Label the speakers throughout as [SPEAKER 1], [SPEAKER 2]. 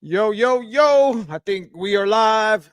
[SPEAKER 1] Yo, yo, yo. I think we are live.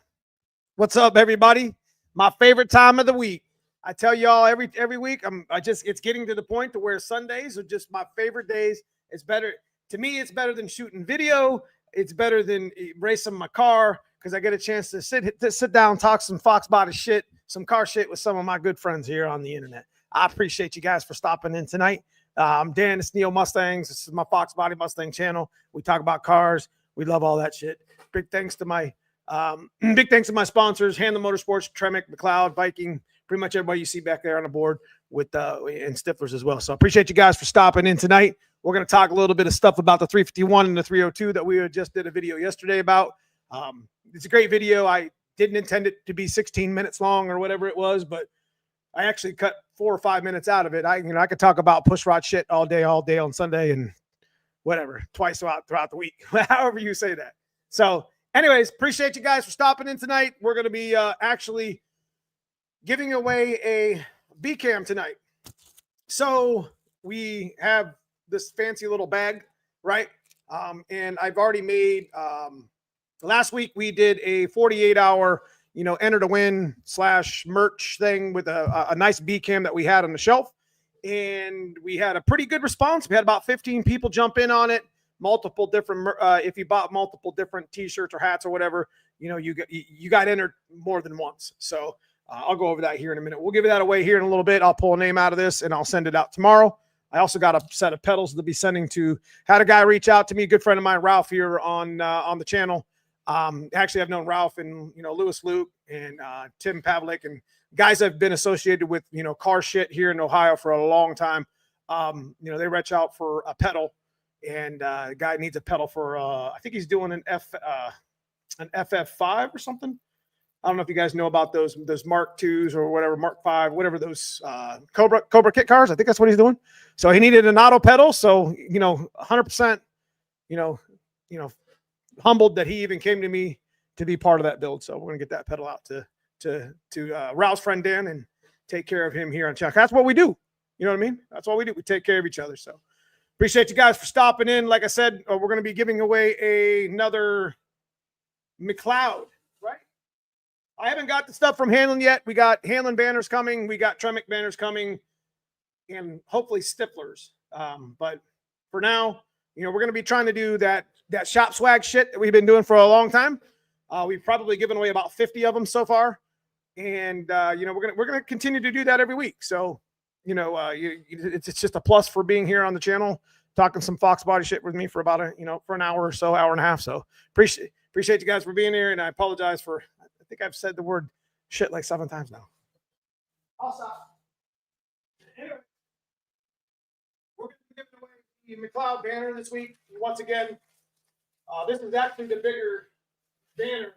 [SPEAKER 1] What's up, everybody? My favorite time of the week. I tell y'all every week, it's getting to the point to where Sundays are just my favorite days. It's better to me, it's better than shooting video. It's better than racing my car because I get a chance to sit down, talk some foxbody shit, some car shit with some of my good friends here on the internet. I appreciate you guys for stopping in tonight. I'm Dan, it's Neo Mustangs. This is my Foxbody Mustang channel. We talk about cars. We love all that shit. Big thanks to my sponsors: Handle Motorsports, Tremec, McLeod, Viking, pretty much everybody you see back there on the board with and Stiflers as well. So I appreciate you guys for stopping in tonight. We're going to talk a little bit of stuff about the 351 and the 302 that we just did a video yesterday about. It's a great video. I didn't intend it to be 16 minutes long or whatever it was, but I actually cut 4 or 5 minutes out of it. I could talk about Pushrod shit all day on Sunday and whatever, twice throughout the week, however you say that. So anyways, appreciate you guys for stopping in tonight. We're going to be actually giving away a B cam tonight. So we have this fancy little bag, right? And I've already made, last week we did a 48-hour, enter to win / merch thing with a nice B cam that we had on the shelf. And we had a pretty good response. We had about 15 people jump in on it. Multiple different, if you bought multiple different t-shirts or hats or whatever, you got entered more than once. So I'll go over that here in a minute. We'll give that away here in a little bit. I'll pull a name out of this and I'll send it out tomorrow. I also got a set of pedals to be sending to. Had a guy reach out to me, a good friend of mine, Ralph, here on the channel. Actually, I've known Ralph and Lewis Luke and Tim Pavlik and guys I've been associated with car shit here in Ohio for a long time. They reach out for a pedal, and the guy needs a pedal for I think he's doing an FF5 or something. I don't know if you guys know about those Mark IIs or whatever, Mark 5, whatever those Cobra kit cars. I think that's what he's doing. So he needed an auto pedal. So 100%, humbled that he even came to me to be part of that build. So we're gonna get that pedal out to Ralph's friend Dan and take care of him here on Chuck. That's what we do. You know what I mean? That's what we do. We take care of each other. So appreciate you guys for stopping in. Like I said, we're going to be giving away another McLeod, right? I haven't got the stuff from Hanlon yet. We got Hanlon banners coming. We got Tremec banners coming and hopefully Stiflers. But for now, we're going to be trying to do that shop swag shit that we've been doing for a long time. We've probably given away about 50 of them so far. And, we're going to continue to do that every week. So, it's just a plus for being here on the channel, talking some Foxbody shit with me for about for an hour or so, hour and a half. So appreciate you guys for being here. And I apologize for, I think I've said the word shit like 7 times now. I'll stop. Anyway, we're going to be giving away the McLeod banner this week. Once again, this is actually the bigger banner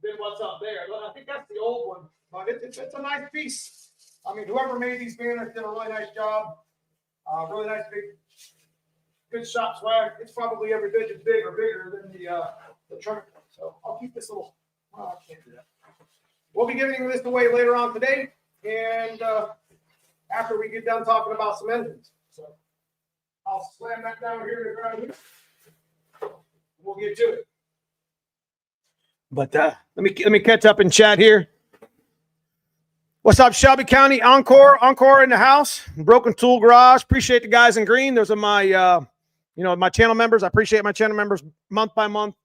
[SPEAKER 1] than what's up there. I think that's the old one, but it's a nice piece. I mean, whoever made these banners did a really nice job. Really nice, big, good shop swag. It's probably every bit as big or bigger than the trunk. So I'll keep this little. I can't do that. We'll be giving this away later on today, and after we get done talking about some engines. So I'll slam that down here to the ground. We'll get to it. But let me catch up and chat here. What's up, Shelby County? Encore in the house. Broken Tool Garage. Appreciate the guys in green. Those are my my channel members. I appreciate my channel members month by month,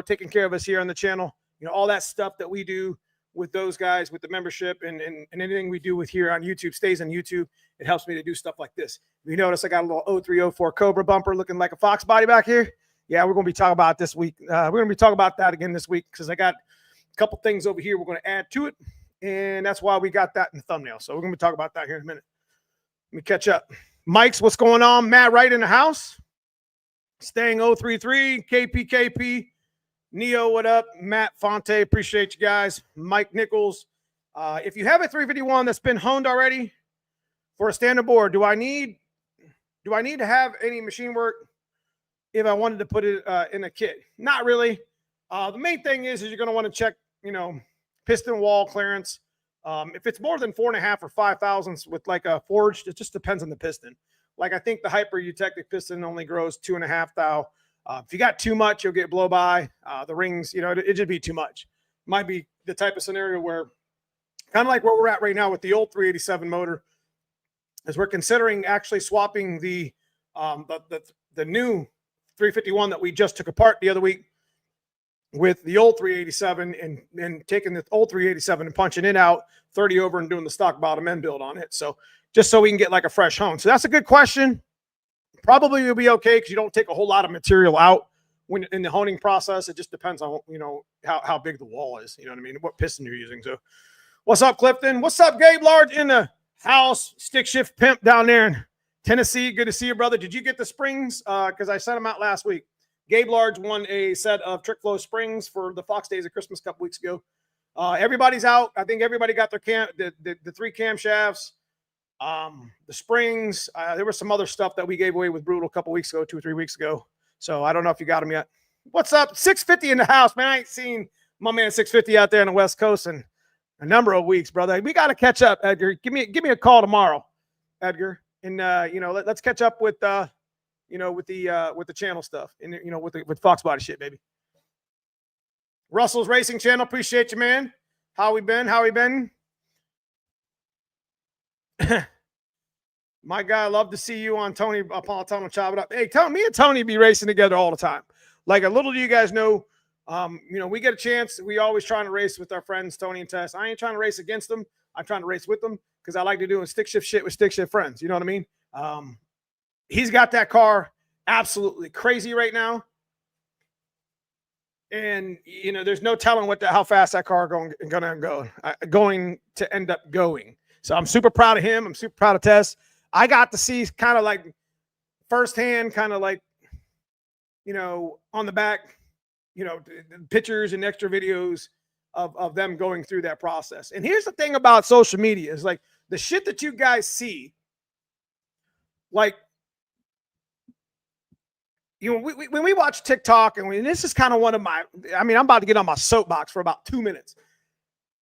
[SPEAKER 1] taking care of us here on the channel. All that stuff that we do with those guys, with the membership and anything we do with here on YouTube stays on YouTube. It helps me to do stuff like this. You notice I got a little 0304 Cobra bumper looking like a fox body back here. Yeah, we're going to be talking about this week. We're going to be talking about that again this week because I got a couple things over here we're going to add to it. And that's why we got that in the thumbnail. So we're going to be talking about that here in a minute. Let me catch up. Mike's, what's going on? Matt Wright in the house. Staying 033. KPKP. Neo, what up? Matt Fonte, appreciate you guys. Mike Nichols. If you have a 351 that's been honed already for a standard board, do I need to have any machine work if I wanted to put it in a kit? Not really. The main thing is you're going to want to check, piston wall clearance. If it's more than 4.5 or 5 thousandths with like a forged, it just depends on the piston. Like I think the Hyper Eutectic piston only grows 2.5 thou. If you got too much, you'll get blow by. The rings, it just be too much. Might be the type of scenario where, kind of like where we're at right now with the old 387 motor, as we're considering actually swapping the new 351 that we just took apart the other week with the old 387 and taking the old 387 and punching it out 30 over and doing the stock bottom end build on it. So just so we can get like a fresh hone. So that's a good question. Probably will be okay because you don't take a whole lot of material out when in the honing process. It just depends on, how big the wall is, you know what I mean? What piston you're using. So what's up, Clifton? What's up, Gabe Large in the house? Stick shift pimp down there in Tennessee. Good to see you, brother. Did you get the springs? Because I sent them out last week. Gabe Large won a set of Trick Flow springs for the Fox Days of Christmas a couple weeks ago. Everybody's out. I think everybody got their the 3 camshafts, the springs. There was some other stuff that we gave away with Brutal a couple weeks ago, 2 or 3 weeks ago. So I don't know if you got them yet. What's up? 650 in the house, man. I ain't seen my man 650 out there on the West Coast in a number of weeks, brother. We got to catch up, Edgar. Give me a call tomorrow, Edgar. And let's catch up with with the channel stuff and with foxbody shit, baby. Russell's Racing Channel, appreciate you, man. How we been? My guy, love to see you on Tony Napolitano. Chop it up. Hey, me and Tony be racing together all the time. Like, a little do you guys know, we get a chance. We always trying to race with our friends Tony and Tess. I ain't trying to race against them. I'm trying to race with them because I like to do stick shift shit with stick shift friends. You know what I mean? He's got that car absolutely crazy right now. And, there's no telling how fast that car going to end up going. So I'm super proud of him. I'm super proud of Tess. I got to see kind of like firsthand, kind of like, on the back, pictures and extra videos of them going through that process. And here's the thing about social media is like the shit that you guys see, like, when we watch TikTok and this is kind of one of I'm about to get on my soapbox for about 2 minutes.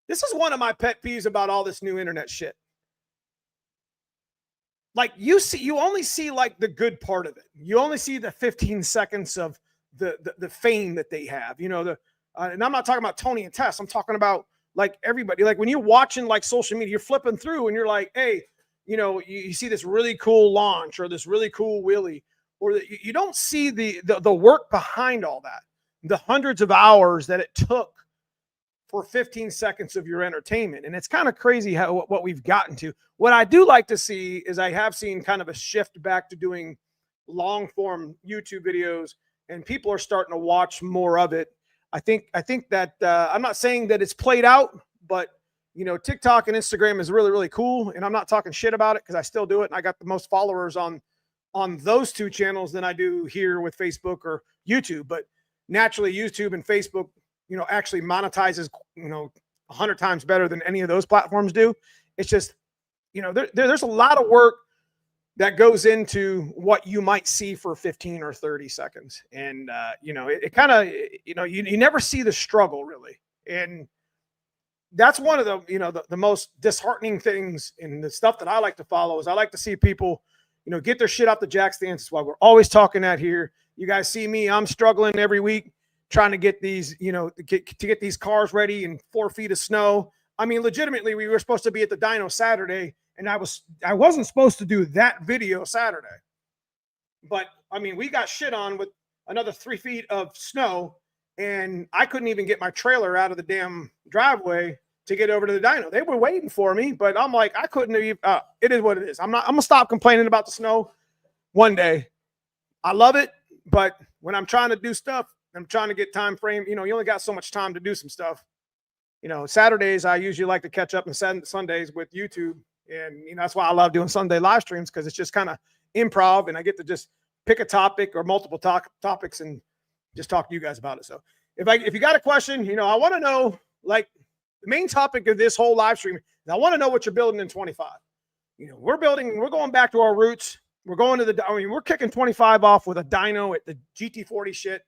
[SPEAKER 1] This is one of my pet peeves about all this new internet shit. Like you only see like the good part of it. You only see the 15 seconds of the fame that they have, and I'm not talking about Tony and Tess. I'm talking about like everybody. Like when you're watching like social media, you're flipping through and you're like, hey, you see this really cool launch or this really cool wheelie, or you don't see the work behind all that, the hundreds of hours that it took for 15 seconds of your entertainment. And it's kind of crazy what we've gotten to. What I do like to see is I have seen kind of a shift back to doing long form YouTube videos, and people are starting to watch more of it. I think that I'm not saying that it's played out, but TikTok and Instagram is really, really cool. And I'm not talking shit about it because I still do it. And I got the most followers on those 2 channels than I do here with Facebook or YouTube. But naturally YouTube and Facebook, actually monetizes, 100 times better than any of those platforms do. It's just, there's a lot of work that goes into what you might see for 15 or 30 seconds. And, it kind of, you never see the struggle really. And that's one of the most disheartening things in the stuff that I like to follow is I like to see people, get their shit off the jack stands. That's why we're always talking that here. You guys see me, I'm struggling every week trying to get these, get these cars ready in 4 feet of snow. I mean, legitimately, we were supposed to be at the Dyno Saturday, and I wasn't supposed to do that video Saturday. But I mean, we got shit on with another 3 feet of snow, and I couldn't even get my trailer out of the damn driveway to get over to the Dyno. They were waiting for me, but I'm like, I couldn't even. It is what it is. I'm gonna stop complaining about the snow one day. I love it, but when I'm trying to do stuff, I'm trying to get time frame. You only got so much time to do some stuff. Saturdays, I usually like to catch up, and Sundays with YouTube. And, that's why I love doing Sunday live streams, because it's just kind of improv and I get to just pick a topic or multiple topics and just talk to you guys about it. So if you got a question, I want to know, like, the main topic of this whole live stream is I want to know what you're building in 25. We're going back to our roots. We're going to we're kicking 25 off with a dyno at the GT40 shit.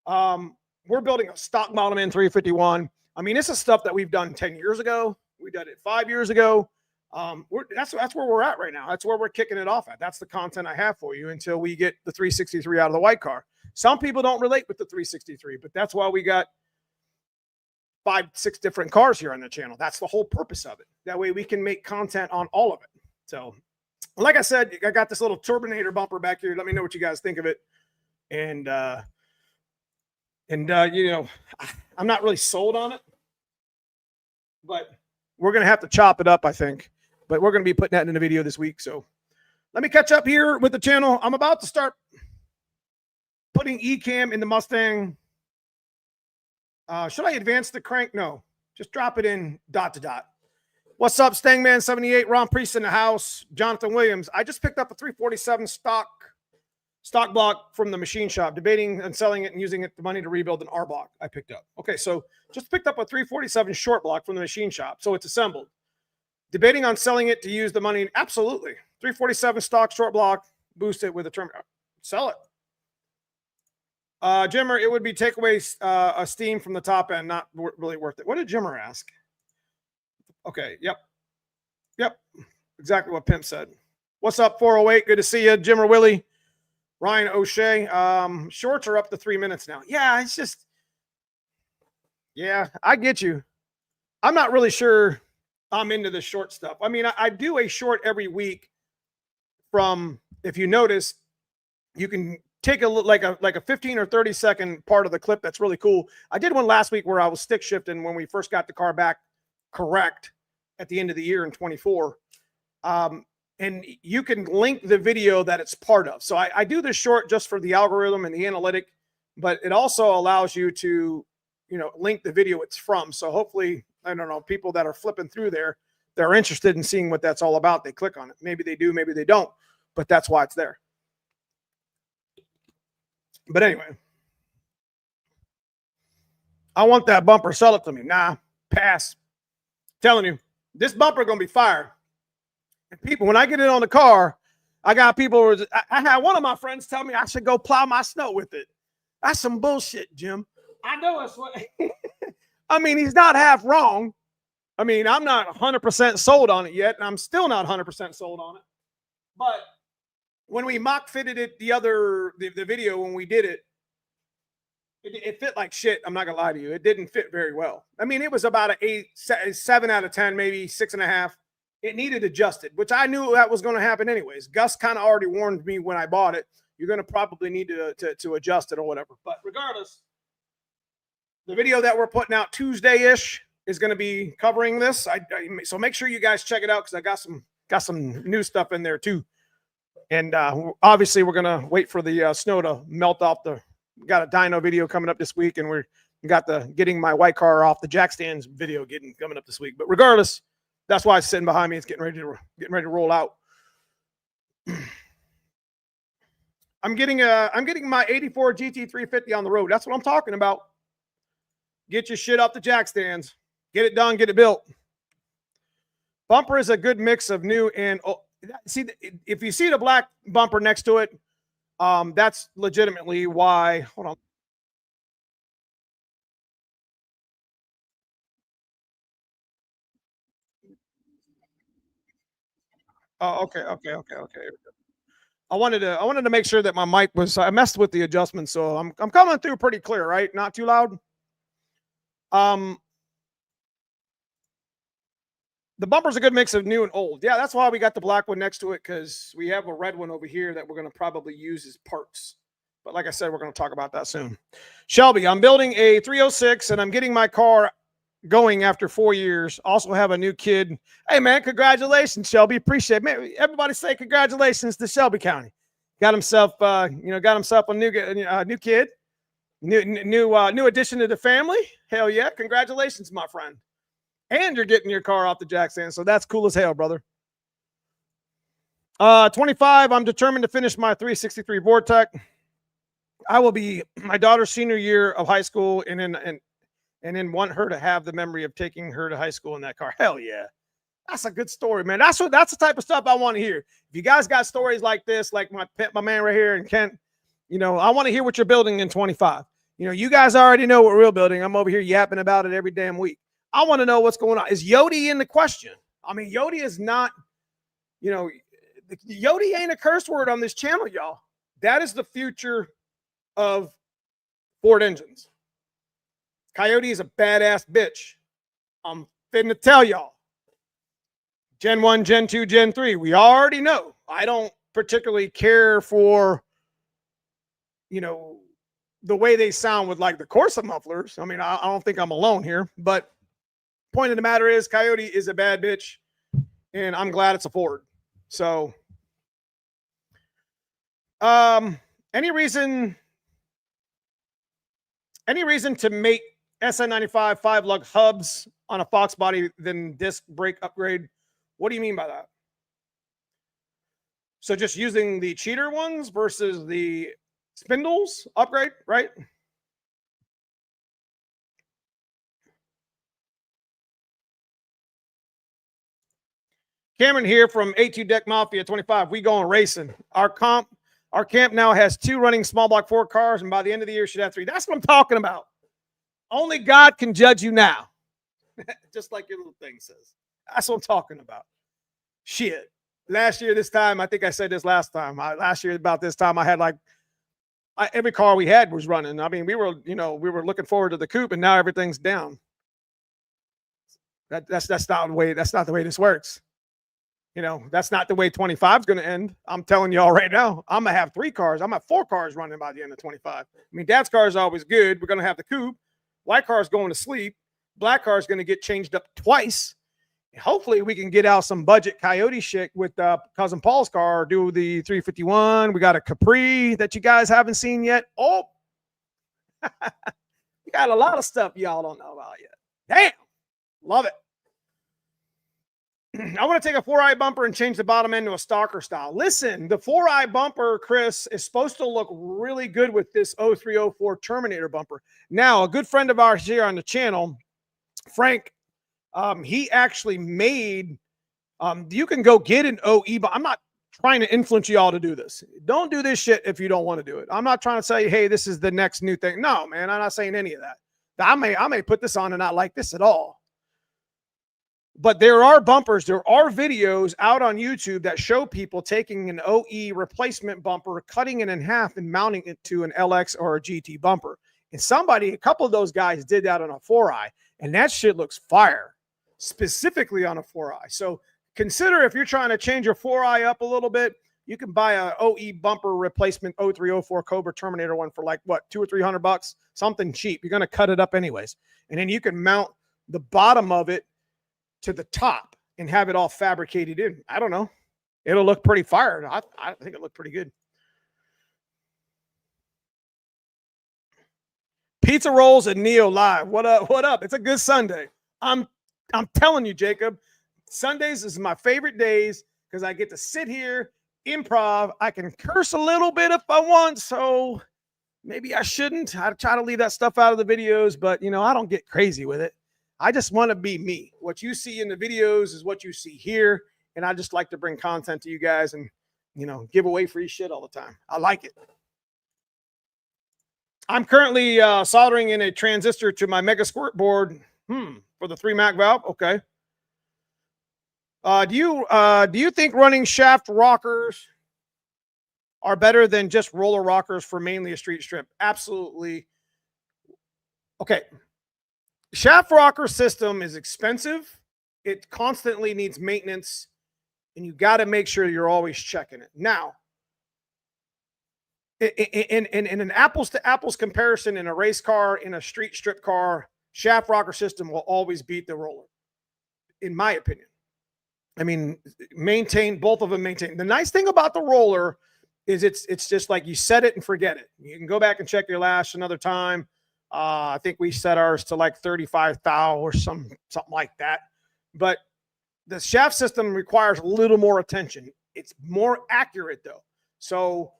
[SPEAKER 1] We're building a stock bottom end 351. I mean, this is stuff that we've done 10 years ago. We did it 5 years ago. That's where we're at right now. That's where we're kicking it off at. That's the content I have for you until we get the 363 out of the white car. Some people don't relate with the 363, but that's why we got 5-6 different cars here on the channel. That's the whole purpose of it. That way we can make content on all of it. So like I said, I got this little Turbinator bumper back here. Let me know what you guys think of it. And you know, I'm not really sold on it, but we're going to have to chop it up, I think. But we're going to be putting that in the video this week. So let me catch up here with the channel. I'm about to start putting eCam in the Mustang. Should I advance the crank? No, just drop it in dot to dot. What's up, Stangman78? Ron Priest in the house. Jonathan Williams. I just picked up a 347 stock block from the machine shop, debating and selling it and using it the money to rebuild an R block I picked up. Okay, so just picked up a 347 short block from the machine shop. So it's assembled. Debating on selling it to use the money. Absolutely. 347 stock short block, boost it with a term. Sell it. Jimmer, it would be takeaway steam from the top end, not really worth it. What did Jimmer ask? Okay, yep. Exactly what Pimp said. What's up, 408? Good to see you, Jimmer Willie. Ryan O'Shea. Shorts are up to 3 minutes now. Yeah, it's just, yeah, I get you. I'm not really sure I'm into the short stuff. I mean, I do a short every week from, if you notice, you can take a like a 15 or 30 second part of the clip that's really cool. I did one last week where I was stick shifting when we first got the car back correct at the end of the year in 24. And you can link the video that it's part of. So I do this short just for the algorithm and the analytic, but it also allows you to, you know, link the video it's from. So hopefully, I don't know, people that are flipping through there, they're interested in seeing what that's all about. They click on it. Maybe they do, maybe they don't, but that's why it's there. But anyway, I want that bumper. Sell it to me. Nah, pass. Telling you, this bumper going to be fire. And people, when I get it on the car, I got people. I had one of my friends tell me I should go plow my snow with it. That's some bullshit, Jim. I know it's what. I mean, he's not half wrong. I mean, I'm not 100% sold on it yet, and I'm still not 100% sold on it. But when we mock fitted it, the video when we did it, it fit like shit. I'm not gonna lie to you. It didn't fit very well. I mean, it was about a 7 out of 10, maybe 6.5. It needed adjusted, which I knew that was going to happen anyways. Gus kind of already warned me when I bought it. You're going to probably need to adjust it or whatever. But regardless, the video that we're putting out Tuesday-ish is going to be covering this. So make sure you guys check it out because I got some new stuff in there too. And obviously, we're going to wait for the snow to melt off. We got a dyno video coming up this week, and we got the getting my white car off the jack stands video coming up this week. But regardless, that's why it's sitting behind me. It's getting ready to roll out. I'm getting my 84 GT350 on the road. That's what I'm talking about. Get your shit off the jack stands. Get it done. Get it built. Bumper is a good mix of new and old. See, if you see the black bumper next to it, that's legitimately why. Hold on. Oh, okay. I wanted to make sure that my mic was. I messed with the adjustments, so I'm coming through pretty clear, right? Not too loud. The bumper's a good mix of new and old. Yeah, that's why we got the black one next to it, because we have a red one over here that we're going to probably use as parts. But like I said, we're going to talk about that soon. Shelby, I'm building a 306, and I'm getting my car going after 4 years. Also have a new kid. Hey, man, congratulations, Shelby. Appreciate it. Man, everybody say congratulations to Shelby County. Got himself, got himself a new kid, new addition to the family. Hell yeah. Congratulations, my friend. And you're getting your car off the jack stand, so that's cool as hell, brother. 25, I'm determined to finish my 363 Vortec. I will be my daughter's senior year of high school, and then want her to have the memory of taking her to high school in that car. Hell yeah. That's a good story, man. That's the type of stuff I want to hear. If you guys got stories like this, like my man right here and Kent, I want to hear what you're building in 25. You guys already know what we're building. I'm over here yapping about it every damn week. I want to know what's going on. Is Yodi in the question? I mean, Yodi is not, Yodi ain't a curse word on this channel, y'all. That is the future of Ford engines. Coyote is a badass bitch. I'm finna tell y'all. Gen 1, Gen 2, Gen 3. We already know. I don't particularly care for, you know, the way they sound with like the Corsa mufflers. I mean, I don't think I'm alone here, but point of the matter is Coyote is a bad bitch, and I'm glad it's a Ford. So, any reason to make SN95 5-lug hubs on a foxbody than disc brake upgrade? What do you mean by that? So just using the cheater ones versus the spindles upgrade, right? Cameron here from A2 Deck Mafia 25. We going racing. Our camp now has 2 running small block Ford cars, and by the end of the year should have 3. That's what I'm talking about. Only God can judge you now. Just like your little thing says. That's what I'm talking about. Shit. Last year, this time, I think I said this last time. Last year, about this time, I had like every car we had was running. I mean, we were looking forward to the coupe, and now everything's down. That's not the way. That's not the way this works. You know, that's not the way 25 is going to end. I'm telling y'all right now, I'm going to have 3 cars. I'm going to have 4 cars running by the end of 25. I mean, Dad's car is always good. We're going to have the coupe. White car is going to sleep. Black car is going to get changed up twice. And hopefully we can get out some budget Coyote shit with Cousin Paul's car, do the 351. We got a Capri that you guys haven't seen yet. Oh, we got a lot of stuff y'all don't know about yet. Damn. Love it. I want to take a 4-eye bumper and change the bottom end to a stalker style. Listen, the 4-eye bumper, Chris, is supposed to look really good with this 0304 Terminator bumper. Now, a good friend of ours here on the channel, Frank, he actually made, you can go get an OE, but I'm not trying to influence you all to do this. Don't do this shit if you don't want to do it. I'm not trying to say, hey, this is the next new thing. No, man, I'm not saying any of that. I may put this on and not like this at all. But there are bumpers, there are videos out on YouTube that show people taking an OE replacement bumper, cutting it in half and mounting it to an LX or a GT bumper. And a couple of those guys did that on a 4-eye, and that shit looks fire, specifically on a 4-eye. So consider if you're trying to change your 4-eye up a little bit, you can buy a OE bumper replacement 0304 Cobra Terminator one for like, what, $200 or $300, something cheap. You're going to cut it up anyways. And then you can mount the bottom of it to the top and have it all fabricated in. I don't know. It'll look pretty fired. I think it looked pretty good. Pizza rolls and Neo live. What up? What up? It's a good Sunday. I'm telling you, Jacob, Sundays is my favorite days because I get to sit here, improv. I can curse a little bit if I want, so maybe I shouldn't. I try to leave that stuff out of the videos, but you know, I don't get crazy with it. I just want to be me. What you see in the videos is what you see here. And I just like to bring content to you guys and, you know, give away free shit all the time. I like it. I'm currently soldering in a transistor to my Mega Squirt board for the 3 Mac valve. Okay. Do you think running shaft rockers are better than just roller rockers for mainly a street strip? Absolutely. Okay. Shaft rocker system is expensive. It constantly needs maintenance, and you got to make sure you're always checking it. Now, in an apples to apples comparison in a race car, in a street strip car, shaft rocker system will always beat the roller, in my opinion. I mean, both of them maintain. The nice thing about the roller is it's just like you set it and forget it. You can go back and check your lash another time. I think we set ours to like 35 thou or something like that. But the shaft system requires a little more attention. It's more accurate though. So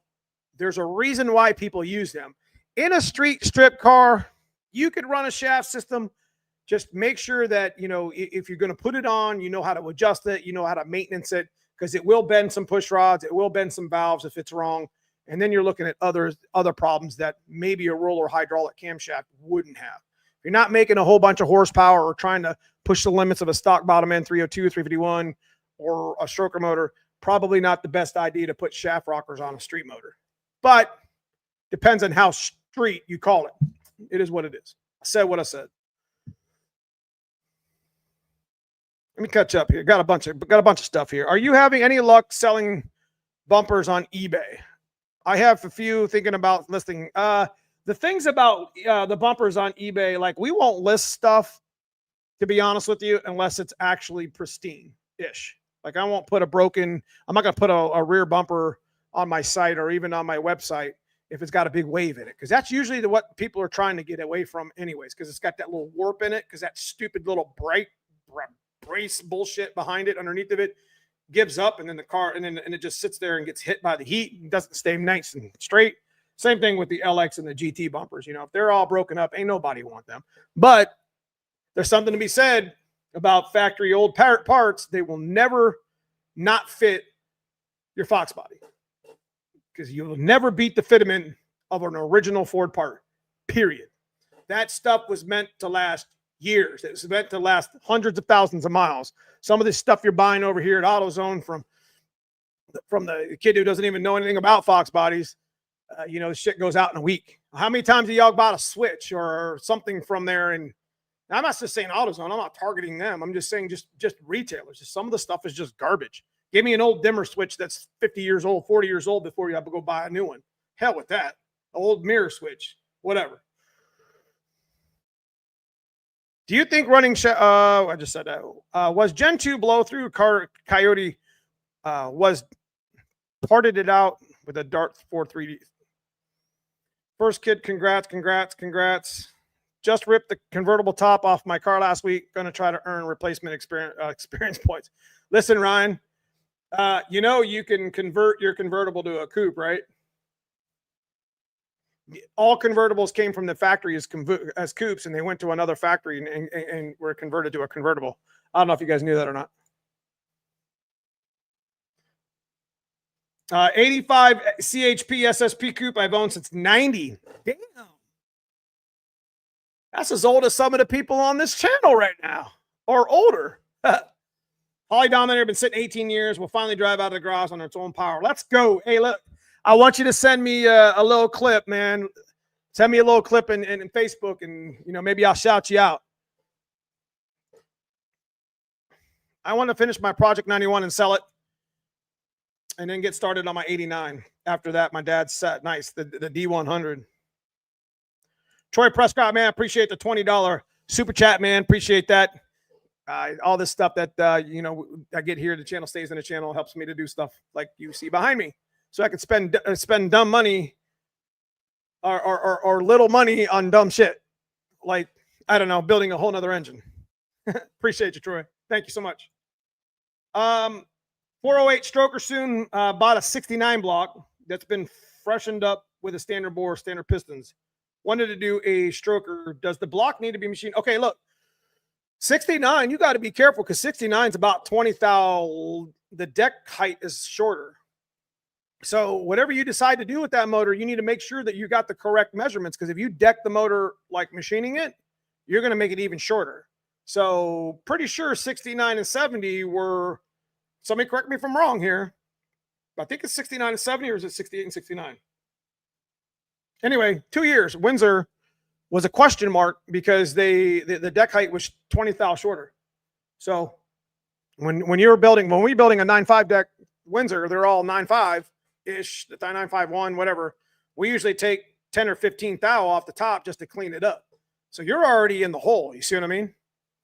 [SPEAKER 1] there's a reason why people use them. In a street strip car, you could run a shaft system. Just make sure that, you know, if you're going to put it on, you know how to adjust it, you know how to maintenance it, because it will bend some push rods. It will bend some valves if it's wrong. And then you're looking at other problems that maybe a roller hydraulic camshaft wouldn't have. If you're not making a whole bunch of horsepower or trying to push the limits of a stock bottom end 302, 351, or a stroker motor, probably not the best idea to put shaft rockers on a street motor. But Depends on how street you call it. It is what it is. I said what I said. Let me catch up here. Got a bunch of stuff here. Are you having any luck selling bumpers on eBay? I have a few thinking about listing. The things about the bumpers on eBay, like we won't list stuff, to be honest with you, unless it's actually pristine-ish. Like I won't put I'm not going to put a rear bumper on my site or even on my website if it's got a big wave in it. Because that's usually what people are trying to get away from anyways, because it's got that little warp in it, because that stupid little brace bullshit behind it, underneath of it, gives up, and then the car, and it just sits there and gets hit by the heat and doesn't stay nice and straight. Same thing with the LX and the GT bumpers. You know, if they're all broken up, ain't nobody want them. But there's something to be said about factory old parts. They will never not fit your Fox body, because you will never beat the fitment of an original Ford part, period. That stuff was meant to last years. It was meant to last hundreds of thousands of miles. Some of this stuff you're buying over here at AutoZone from the kid who doesn't even know anything about Fox bodies, you know, the shit goes out in a week. How many times have y'all bought a switch or something from there? And I'm not just saying AutoZone. I'm not targeting them. I'm just saying just retailers. Just some of the stuff is just garbage. Give me an old dimmer switch that's 50 years old, 40 years old before you have to go buy a new one. Hell with that. Old mirror switch, whatever. Do you think running, I just said that, was Gen 2 blow through Coyote, was parted it out with a Dart 4-3D? First kid, congrats. Just ripped the convertible top off my car last week. Going to try to earn replacement experience points. Listen, Ryan, you know you can convert your convertible to a coupe, right? All convertibles came from the factory as coupes, and they went to another factory and were converted to a convertible. I don't know if you guys knew that or not. 85 CHP SSP coupe I've owned since 90. Damn. That's as old as some of the people on this channel right now, or older. Holly down there, been sitting 18 years. We'll finally drive out of the garage on its own power. Let's go. Hey, look, I want you to send me a little clip, man. Send me a little clip in Facebook, and you know, maybe I'll shout you out. I want to finish my Project 91 and sell it, and then get started on my 89. After that, my dad's set. Nice, the D100. Troy Prescott, man, appreciate the $20 super chat, man. Appreciate that. All this stuff that you know, I get here, the channel stays in the channel, helps me to do stuff like you see behind me, so I can spend dumb money or little money on dumb shit, like, I don't know, building a whole nother engine. Appreciate you, Troy. Thank you so much. 408 stroker soon. Bought a 69 block that's been freshened up with a standard bore, standard pistons. Wanted to do a stroker. Does the block need to be machined? Okay, look, 69, you got to be careful, because 69 is about 20 thou. The deck height is shorter. So whatever you decide to do with that motor, you need to make sure that you got the correct measurements, because if you deck the motor like machining it, you're going to make it even shorter. So pretty sure 69 and 70 were, somebody correct me if I'm wrong here, I think it's 69 and 70, or is it 68 and 69? Anyway, 2 years. Windsor was a question mark, because the deck height was 20 thou shorter. So when we building a 9.5 deck Windsor, they're all 9.5-ish, the 9.51, whatever. We usually take 10 or 15 thou off the top just to clean it up. So you're already in the hole. You see what I mean?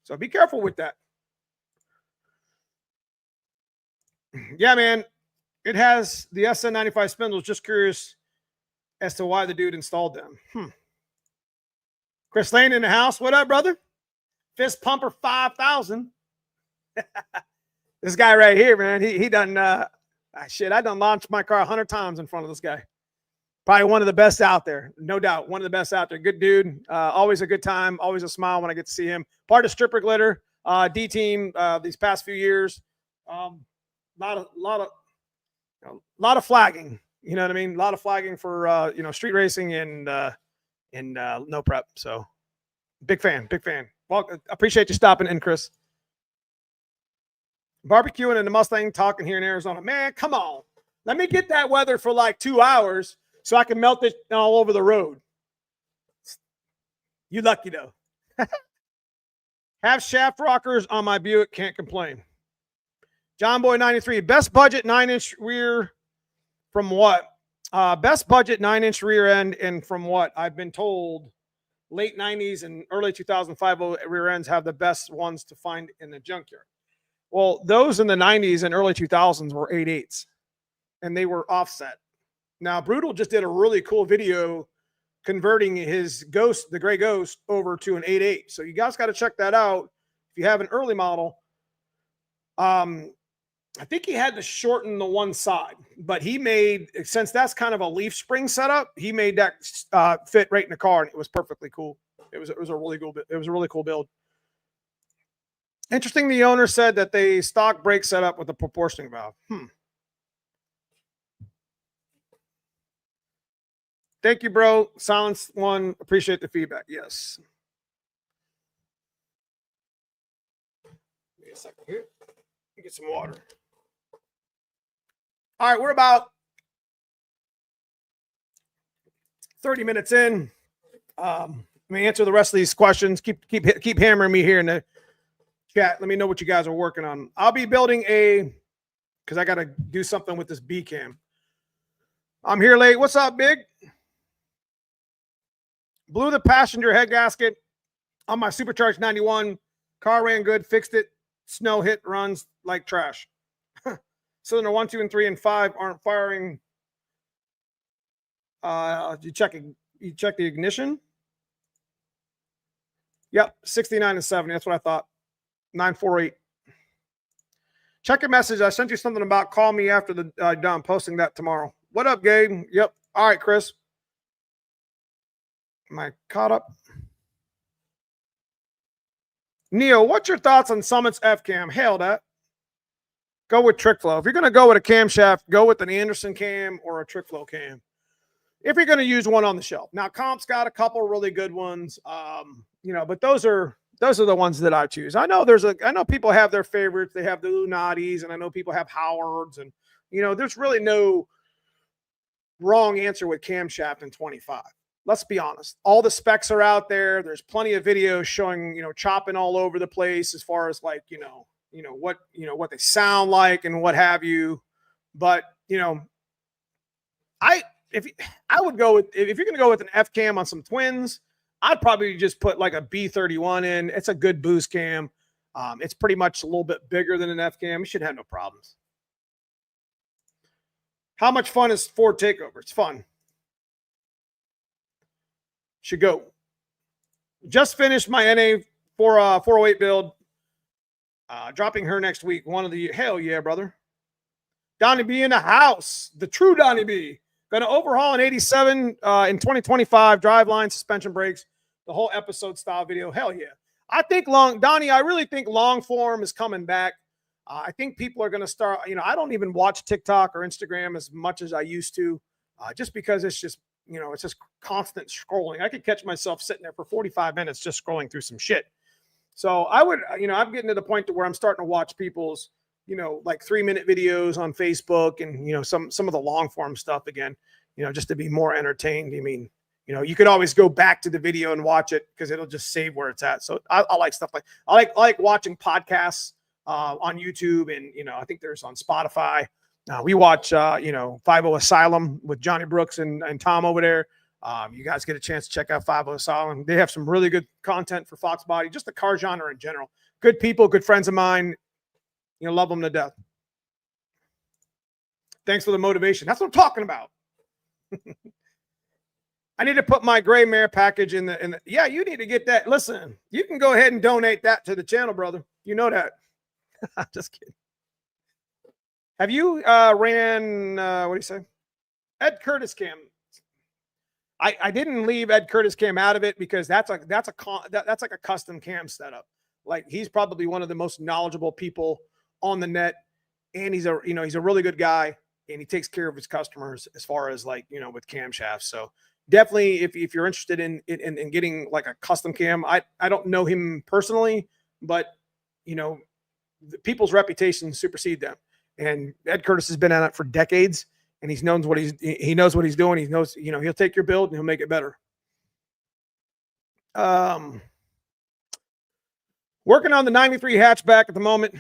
[SPEAKER 1] So be careful with that. Yeah, man. It has the SN95 spindles. Just curious as to why the dude installed them. Chris Lane in the house. What up, brother? Fist Pumper 5000. This guy right here, man, he done, I done launched my car 100 times in front of this guy. Probably one of the best out there. No doubt. One of the best out there. Good dude. Always a good time. Always a smile when I get to see him. Part of Stripper Glitter, D-Team, these past few years. Lot of flagging. You know what I mean? A lot of flagging for, you know, street racing and no prep. So big fan. Well, appreciate you stopping in, Chris. Barbecuing in the Mustang, talking here in Arizona. Man, come on. Let me get that weather for like 2 hours so I can melt it all over the road. You lucky though. Have shaft rockers on my Buick, can't complain. John Boy 93, best budget 9-inch rear from what? Best budget 9-inch rear end, and from what I've been told, late 90s and early 2005 rear ends have the best ones to find in the junkyard. Well, those in the 90s and early 2000s were 8.8s, and they were offset. Now, Brutal just did a really cool video converting his Ghost, the Gray Ghost, over to an 8.8. So you guys got to check that out. If you have an early model, I think he had to shorten the one side, but he made, since that's kind of a leaf spring setup, he made that fit right in the car, and it was perfectly cool. It was a really cool. It was a really cool build. Interesting. The owner said that they stock brake setup with a proportioning valve. Thank you, bro. Silence one. Appreciate the feedback. Yes. Give me a second here. Get some water. All right, we're about 30 minutes in. Let me answer the rest of these questions. Keep hammering me here in the chat. Let me know what you guys are working on. I'll be building because I got to do something with this B cam. I'm here late. What's up, Big? Blew the passenger head gasket on my supercharged 91. Car ran good, fixed it. Snow hit, runs like trash. Cylinder 1, 2, and 3, and 5 aren't firing. You check the ignition? Yep, 69 and 70. That's what I thought. 948. Check your message. I sent you something about call me after the done. Posting that tomorrow. What up, Gabe? Yep. All right, Chris. Am I caught up? Neo, what's your thoughts on Summit's F-Cam? Hail that. Go with trick flow. If you're going to go with a camshaft, go with an Anderson cam or a trick flow cam. If you're going to use one on the shelf. Now, Comp's got a couple really good ones, but those are the ones that I choose. I know people have their favorites. They have the Lunatis, and I know people have Howards, and there's really no wrong answer with camshaft in 25. Let's be honest. All the specs are out there. There's plenty of videos showing, chopping all over the place as far as like, what they sound like and what have you. But, if you're going to go with an F cam on some twins, I'd probably just put like a B31 in. It's a good boost cam. It's pretty much a little bit bigger than an F cam. You should have no problems. How much fun is Ford Takeover? It's fun. Should go. Just finished my NA 408 build. Dropping her next week. One of the hell yeah, brother. Donnie B in the house. The true Donnie B. Going to overhaul an 87 in 2025. Driveline, suspension brakes, the whole episode style video. Hell yeah. I think Donnie, I really think long form is coming back. I think people are going to start, I don't even watch TikTok or Instagram as much as I used to, just because it's just, it's just constant scrolling. I could catch myself sitting there for 45 minutes just scrolling through some shit. So I would, I'm getting to the point to where I'm starting to watch people's, like 3-minute videos on Facebook and, some of the long form stuff again, just to be more entertained. I mean, you could always go back to the video and watch it because it'll just save where it's at. So I like stuff I like watching podcasts on YouTube, and, I think there's on Spotify. We watch, 50 Asylum with Johnny Brooks and Tom over there. You guys get a chance to check out 50 Asylum. They have some really good content for foxbody, just the car genre in general. Good people, good friends of mine. Love them to death. Thanks for the motivation. That's what I'm talking about. I need to put my gray mare package in the. Yeah, you need to get that. Listen, you can go ahead and donate that to the channel, brother. You know that. Just kidding. Have you ran, what do you say? Ed Curtis cam. I didn't leave Ed Curtis cam out of it because that's like a custom cam setup. Like, he's probably one of the most knowledgeable people on the net, and he's a really good guy, and he takes care of his customers as far as like, with camshafts. So definitely if you're interested in getting like a custom cam, I don't know him personally, but the people's reputations supersede them. And Ed Curtis has been at it for decades, and he knows what he knows what he's doing. He knows, you know, he'll take your build and he'll make it better. Working on the 93 hatchback at the moment,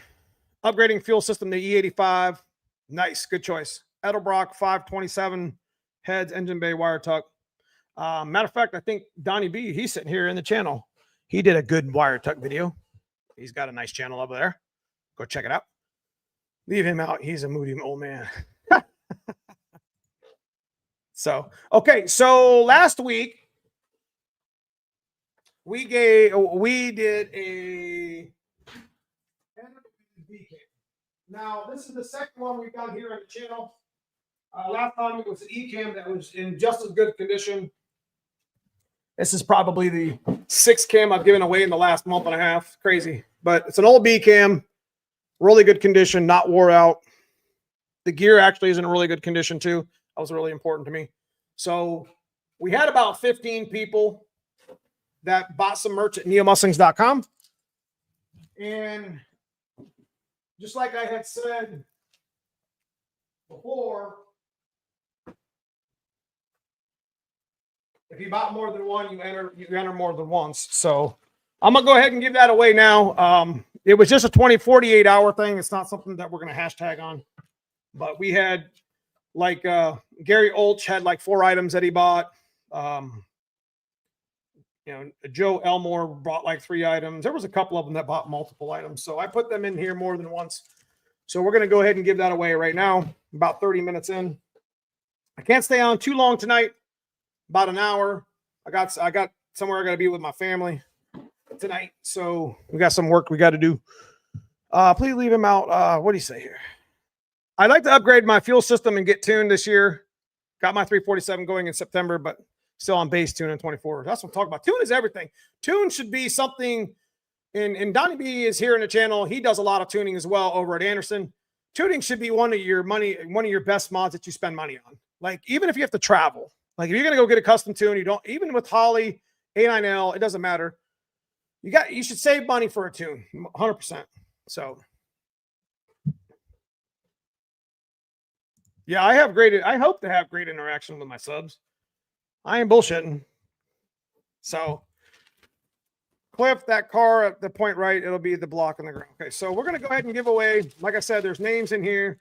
[SPEAKER 1] upgrading fuel system to E85. Nice, good choice. Edelbrock 527 heads, engine bay, wire tuck. Matter of fact, I think Donnie B, he's sitting here in the channel. He did a good wire tuck video. He's got a nice channel over there. Go check it out. Leave him out. He's a moody old man. So, okay. So last week we did a now this is the second one we've done here on the channel. Last time it was an E-Cam that was in just as good condition. This is probably the 6th cam I've given away in the last month and a half. Crazy. But it's an old B-Cam. Really good condition, not wore out. The gear actually is in really good condition too. That was really important to me. So we had about 15 people that bought some merch at neomustangs.com. And just like I had said before, if you bought more than one, you enter more than once. So I'm gonna go ahead and give that away now. It was just a 48 hour thing. It's not something that we're gonna hashtag on. But we had like Gary Olch had like 4 items that he bought. You know, Joe Elmore bought like 3 items. There was a couple of them that bought multiple items. So I put them in here more than once. So we're gonna go ahead and give that away right now. About 30 minutes in. I can't stay on too long tonight. About an hour. I got somewhere I got to be with my family tonight, so we got some work we got to do. Please leave him out. What do you say here? I'd like to upgrade my fuel system and get tuned this year. Got my 347 going in September, but still on base tune in 24. That's what I'm talking about. Tune is everything. Tune should be something. And Donnie B is here in the channel. He does a lot of tuning as well over at Anderson. Tuning should be one of your best mods that you spend money on. Like even if you have to travel. Like if you're gonna go get a custom tune, you don't, even with Holly, A9L, it doesn't matter. You should save money for a tune, 100%. So yeah, I hope to have great interaction with my subs. I ain't bullshitting. So Cliff, that car at the point right, it'll be the block on the ground. Okay, so we're gonna go ahead and give away, like I said, there's names in here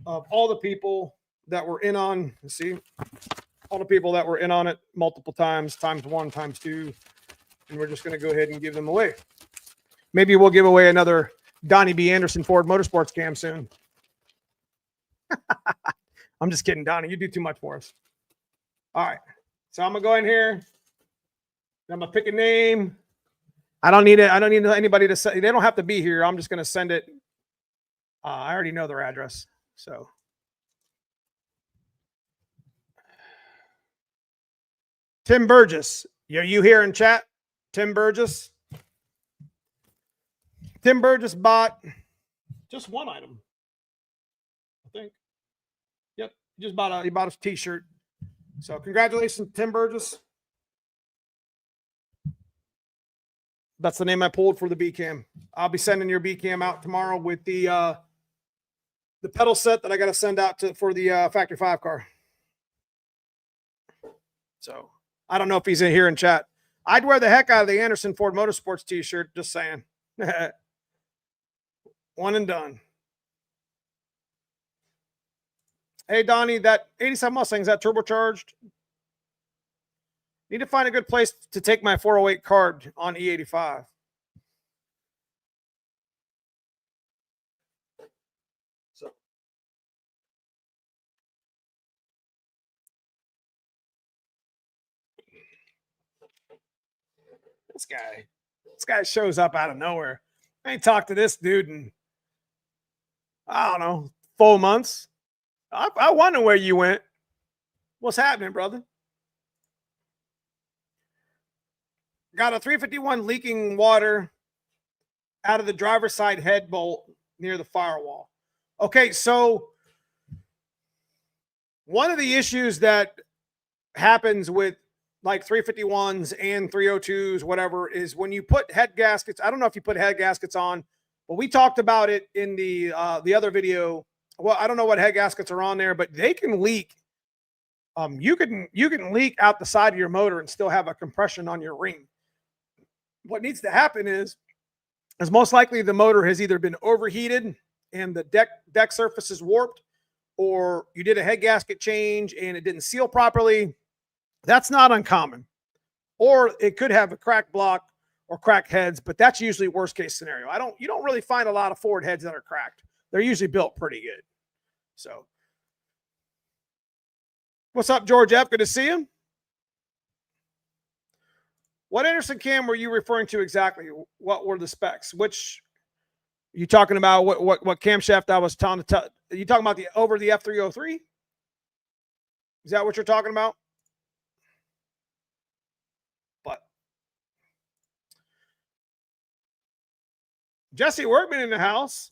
[SPEAKER 1] of all the people that were in on, let's see, all the people that were in on it multiple times, times 1, times 2, and we're just going to go ahead and give them away. Maybe we'll give away another Donnie B. Anderson Ford Motorsports cam soon. I'm just kidding, Donnie. You do too much for us. All right. So I'm going to go in here. I'm going to pick a name. I don't need anybody to say. They don't have to be here. I'm just going to send it. I already know their address. So. Tim Burgess. Are you here in chat? Tim Burgess. Tim Burgess bought just 1 item, I think. Yep. He bought a t-shirt. So congratulations, Tim Burgess. That's the name I pulled for the B-Cam. I'll be sending your B-Cam out tomorrow with the pedal set that I got to send out for the Factory 5 car. So I don't know if he's in here in chat. I'd wear the heck out of the Anderson Ford Motorsports t-shirt. Just saying. One and done. Hey, Donnie, that 87 Mustang, is that turbocharged? Need to find a good place to take my 408 carb on E85. So. This guy shows up out of nowhere. I ain't talked to this dude in, I don't know, 4 months. I wonder where you went. What's happening, brother? Got a 351 leaking water out of the driver's side head bolt near the firewall. Okay, so one of the issues that happens with like 351s and 302s, whatever, is when you put head gaskets. I don't know if you put head gaskets on, but we talked about it in the other video well, I don't know what head gaskets are on there, but they can leak. You can leak out the side of your motor and still have a compression on your ring. What needs to happen is most likely the motor has either been overheated and the deck surface is warped, or you did a head gasket change and it didn't seal properly. That's not uncommon. Or it could have a crack block or cracked heads, but that's usually worst case scenario. You don't really find a lot of Ford heads that are cracked. They're usually built pretty good. So what's up, George F? Good to see you. What Anderson cam were you referring to exactly? What were the specs? Which you talking about? What camshaft I was telling to? Are you talking about the over the F303? Is that what you're talking about? But Jesse Workman in the house.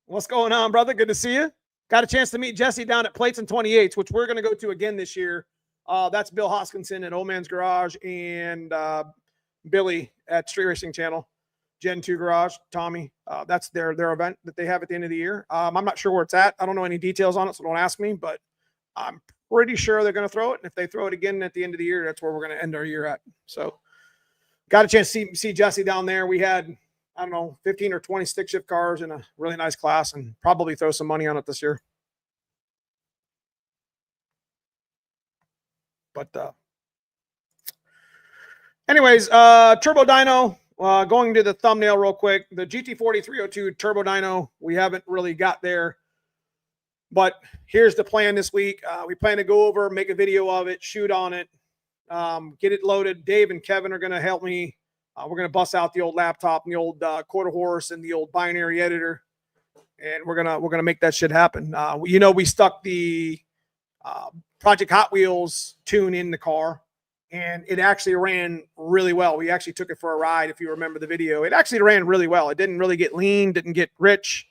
[SPEAKER 1] What's going on, brother? Good to see you. Got a chance to meet Jesse down at Plates and 28s, which we're going to go to again this year. That's Bill Hoskinson at Old Man's Garage and Billy at Street Racing Channel, Gen 2 Garage, Tommy. That's their event that they have at the end of the year. I'm not sure where it's at. I don't know any details on it, so don't ask me, but I'm pretty sure they're going to throw it. And if they throw it again at the end of the year, that's where we're going to end our year at. So got a chance to see Jesse down there. We had, I don't know, 15 or 20 stick shift cars in a really nice class, and probably throw some money on it this year. But anyways, Turbo Dyno, going to the thumbnail real quick. The GT40 302 Turbo Dyno, we haven't really got there. But here's the plan this week. We plan to go over, make a video of it, shoot on it, get it loaded. Dave and Kevin are going to help me. We're going to bust out the old laptop and the old quarter horse and the old binary editor. And we're gonna make that shit happen. We stuck the Project Hot Wheels tune in the car, and it actually ran really well. We actually took it for a ride. If you remember the video, it actually ran really well. It didn't really get lean, didn't get rich.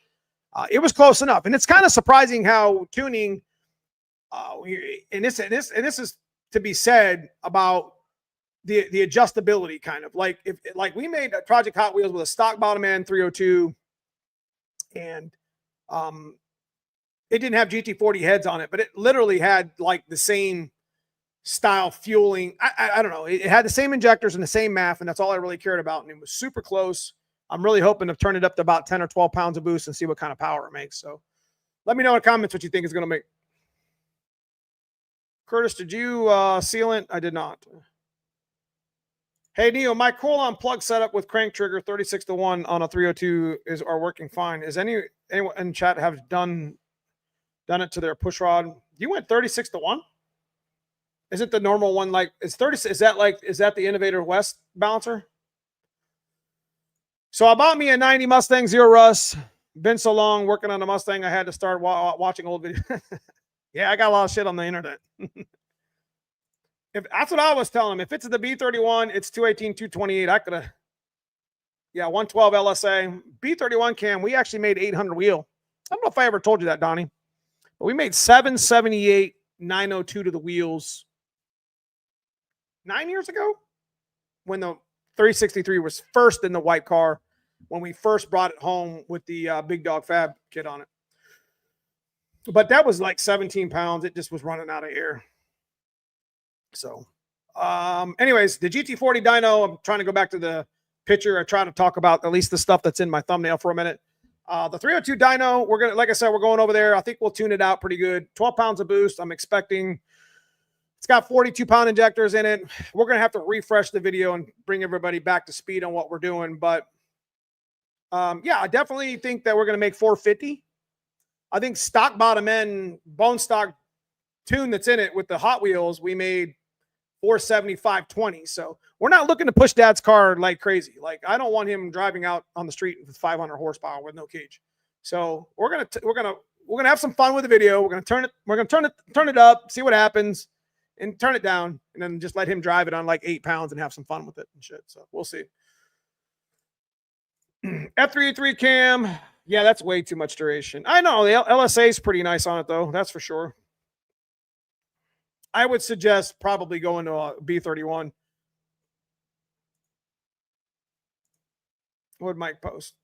[SPEAKER 1] It was close enough. And it's kind of surprising how tuning, and this is to be said about the adjustability, kind of like like we made a Project Hot Wheels with a stock bottom end 302, and it didn't have GT40 heads on it, but it literally had like the same style fueling. I don't know. It had the same injectors and the same MAF, and that's all I really cared about. And it was super close. I'm really hoping to turn it up to about 10 or 12 pounds of boost and see what kind of power it makes. So let me know in the comments what you think it's going to make. Curtis, did you sealant? I did not. Hey, Neo, my cool-on plug setup with crank trigger 36-1 on a 302 are working fine. Is anyone in chat have done it to their push rod? You went 36-1? Is it the normal one? Like, is that the Innovator West balancer? So I bought me a 90 Mustang Zero Rust. Been so long working on the Mustang, I had to start watching old videos. Yeah, I got a lot of shit on the internet. If that's what I was telling him. If it's the B31, it's 218, 228. I could have, 112 LSA. B31 cam, we actually made 800 wheel. I don't know if I ever told you that, Donnie. But we made 778, 902 to the wheels 9 years ago when the 363 was first in the white car, when we first brought it home with the Big Dog Fab kit on it. But that was like 17 pounds. It just was running out of air. So, anyways, the GT40 dyno, I'm trying to go back to the picture. I try to talk about at least the stuff that's in my thumbnail for a minute. The 302 dyno, we're going to, like I said, we're going over there. I think we'll tune it out pretty good. 12 pounds of boost. I'm expecting. It's got 42-pound injectors in it. We're going to have to refresh the video and bring everybody back to speed on what we're doing. But, I definitely think that we're going to make 450. I think stock bottom end, bone stock tune that's in it with the Hot Wheels, we made 475.20. So we're not looking to push Dad's car like crazy. Like, I don't want him driving out on the street with 500 horsepower with no cage. So we're gonna have some fun with the video. We're gonna turn it up, see what happens, and turn it down, and then just let him drive it on like 8 pounds and have some fun with it and shit. So we'll see. F383 cam, yeah, that's way too much duration. I know the LSA is pretty nice on it though, that's for sure. I would suggest probably going to a B31. What would Mike post?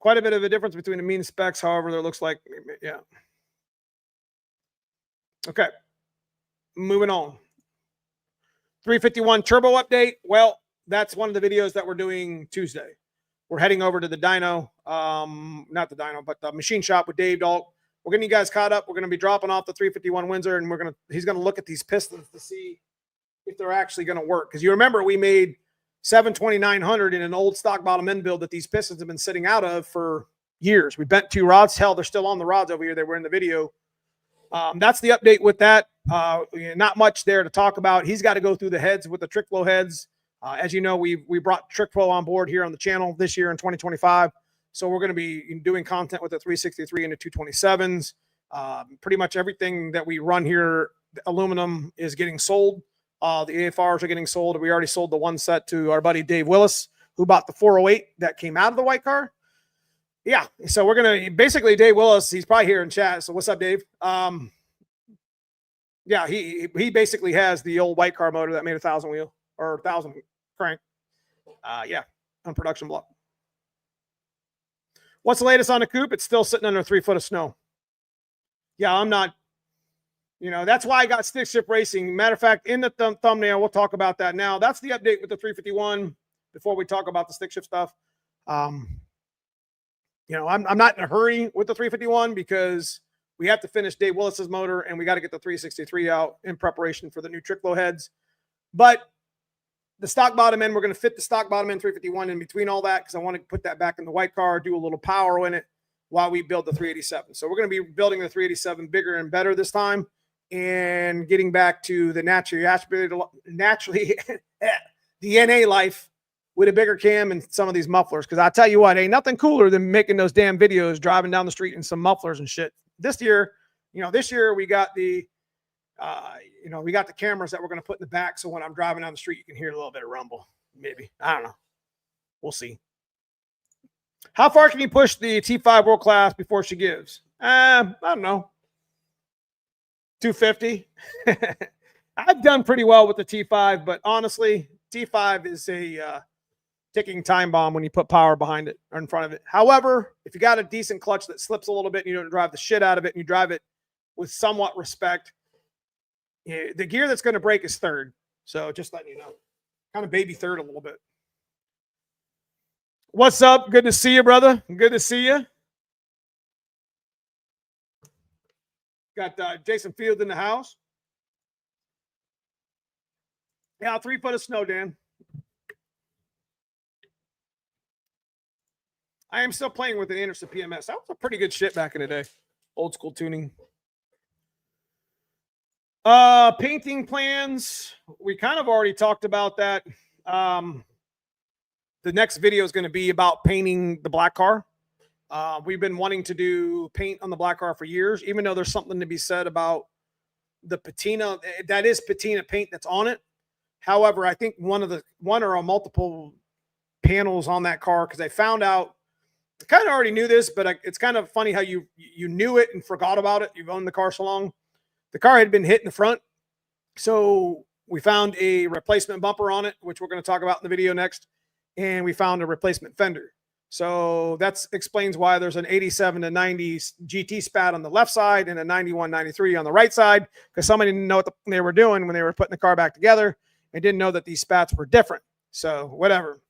[SPEAKER 1] quite a bit of a difference between the mean specs. However, there looks like, yeah. Okay. Moving on. 351 turbo update. Well, that's one of the videos that we're doing Tuesday. We're heading over to the dyno, not the dyno, but the machine shop with Dave Dalk. We're getting you guys caught up. We're going to be dropping off the 351 Windsor, and he's going to look at these pistons to see if they're actually going to work. Because you remember we made 72900 in an old stock bottom end build that these pistons have been sitting out of for years. We bent 2 rods. Hell, they're still on the rods over here. They were in the video. That's the update with that. Not much there to talk about. He's got to go through the heads with the trick flow heads. As you know, we brought trick flow on board here on the channel this year in 2025. So we're going to be doing content with the 363 and the 227s. Pretty much everything that we run here, aluminum, is getting sold. The AFRs are getting sold. We already sold the one set to our buddy Dave Willis, who bought the 408 that came out of the white car. Yeah, so we're going to basically, Dave Willis, he's probably here in chat. So what's up, Dave? Yeah, he basically has the old white car motor that made 1,000 wheel or 1,000 crank. Yeah, on production block. What's the latest on the coupe? It's still sitting under 3 foot of snow. Yeah, I'm not, that's why I got stick shift racing. Matter of fact, in the thumbnail, we'll talk about that now. That's the update with the 351 before we talk about the stick shift stuff. I'm not in a hurry with the 351 because we have to finish Dave Willis's motor and we got to get the 363 out in preparation for the new trick flow heads. But the stock bottom end, we're going to fit the stock bottom end 351 in between all that because I want to put that back in the white car, do a little power in it while we build the 387. So we're going to be building the 387 bigger and better this time and getting back to the naturally the NA life with a bigger cam and some of these mufflers. Because I tell you what, ain't nothing cooler than making those damn videos driving down the street in some mufflers and shit. This year we got the we got the cameras that we're going to put in the back. So when I'm driving down the street, you can hear a little bit of rumble. Maybe. I don't know. We'll see. How far can you push the T5 World Class before she gives? I don't know. 250. I've done pretty well with the T5, but honestly, T5 is a ticking time bomb when you put power behind it or in front of it. However, if you got a decent clutch that slips a little bit and you don't drive the shit out of it and you drive it with somewhat respect, the gear that's going to break is third. So just letting you know. Kind of baby third a little bit. What's up? Good to see you, brother. Good to see you. Got Jason Field in the house. Yeah, 3 foot of snow, Dan. I am still playing with the Anderson PMS. That was a pretty good shit back in the day. Old school tuning. Painting plans. We kind of already talked about that. The next video is going to be about painting the black car. We've been wanting to do paint on the black car for years, even though there's something to be said about the patina. That is patina paint that's on it. However, I think one or multiple panels on that car, because I found out, I kind of already knew this, but it's kind of funny how you knew it and forgot about it. You've owned the car so long. The car had been hit in the front. So we found a replacement bumper on it, which we're going to talk about in the video next. And we found a replacement fender. So that explains why there's an 87 to 90 GT spat on the left side and a 91, 93 on the right side, because somebody didn't know what they were doing when they were putting the car back together and didn't know that these spats were different. So whatever.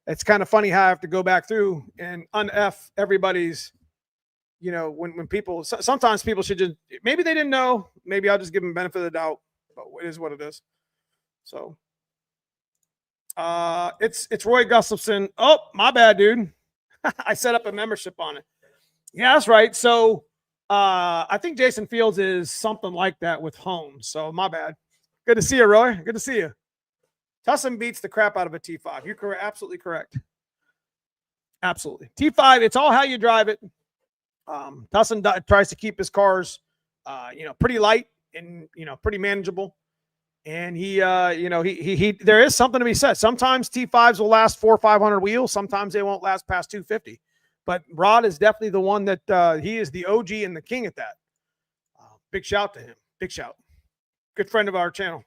[SPEAKER 1] It's kind of funny how I have to go back through and un-F everybody's, when people, sometimes people should just, maybe they didn't know, maybe I'll just give them benefit of the doubt, but it is what it is. So it's Roy Gustafson. Oh, my bad, dude. I set up a membership on it. Yeah, that's right. So I think Jason Fields is something like that with homes. So my bad. Good to see you, Roy. Good to see you. Tussin beats the crap out of a T5. You're correct. Absolutely correct. Absolutely. T5, it's all how you drive it. Tussin tries to keep his cars, pretty light and, pretty manageable. And he there is something to be said. Sometimes T5s will last 400 or 500 wheels. Sometimes they won't last past 250. But Rod is definitely the one that he is the OG and the king at that. Big shout to him. Big shout. Good friend of our channel.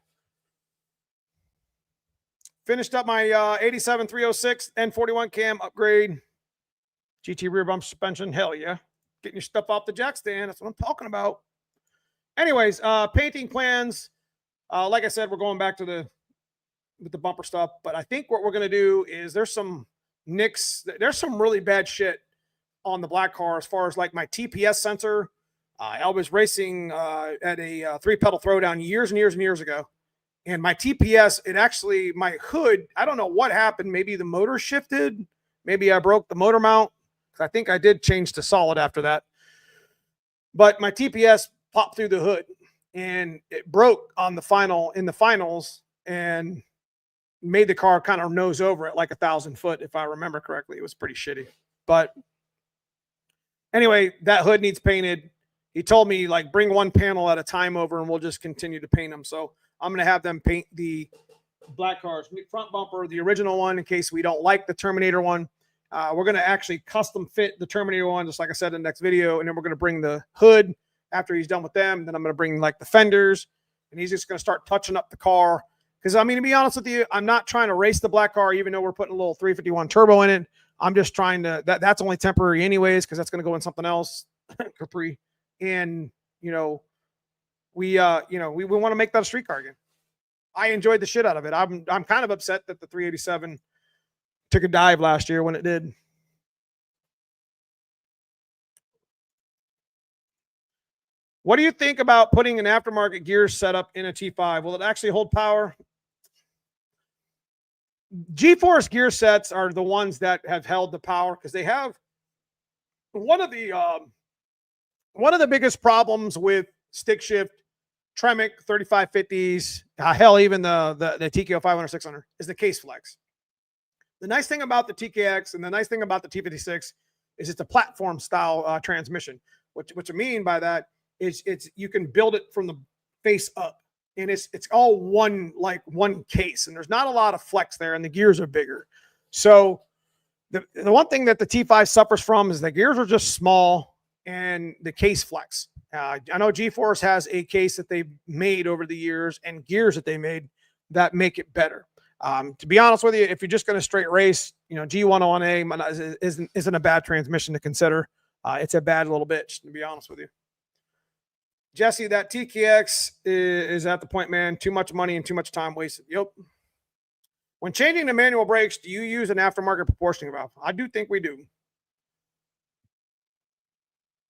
[SPEAKER 1] Finished up my 87 306 N41 cam upgrade. GT rear bump suspension. Hell yeah. Getting your stuff off the jack stand. That's what I'm talking about. Anyways, painting plans. Like I said, we're going back to with the bumper stuff, but I think what we're going to do is there's some nicks. There's some really bad shit on the black car as far as like my TPS sensor. I was racing at a 3-pedal throwdown years and years and years ago. And my TPS, my hood, I don't know what happened. Maybe the motor shifted. Maybe I broke the motor mount. I think I did change to solid after that. But my TPS popped through the hood and it broke in the finals, and made the car kind of nose over at like 1,000 foot, if I remember correctly. It was pretty shitty. But anyway, that hood needs painted. He told me, like, bring one panel at a time over and we'll just continue to paint them. So I'm going to have them paint the black car's front bumper, the original one, in case we don't like the Terminator one. We're going to actually custom fit the Terminator one, just like I said in the next video. And then we're going to bring the hood after he's done with them. Then I'm going to bring like the fenders, and he's just going to start touching up the car. Because, I mean, to be honest with you, I'm not trying to race the black car, even though we're putting a little 351 turbo in it. I'm just trying to, that's only temporary anyways, because that's going to go in something else, Capri. And, we want to make that a street car again. I enjoyed the shit out of it. I'm kind of upset that the 387 took a dive last year when it did. What do you think about putting an aftermarket gear setup in a T5? Will it actually hold power? G-Force gear sets are the ones that have held the power, because they have one of the biggest problems with stick shift, Tremec 3550s, hell, even the TKO 500 600 is the case flex. The nice thing about the TKX and the nice thing about the T56 is it's a platform style transmission. What I mean by that is you can build it from the face up, and it's all one case, and there's not a lot of flex there, and the gears are bigger. So the one thing that the T5 suffers from is the gears are just small and the case flex. I know G-Force has a case that they've made over the years and gears that they made that make it better. To be honest with you, if you're just going to straight race, G101A isn't a bad transmission to consider. It's a bad little bitch, to be honest with you. Jesse, that TKX is at the point, man. Too much money and too much time wasted. Yep. When changing the manual brakes, do you use an aftermarket proportioning valve? I do think we do.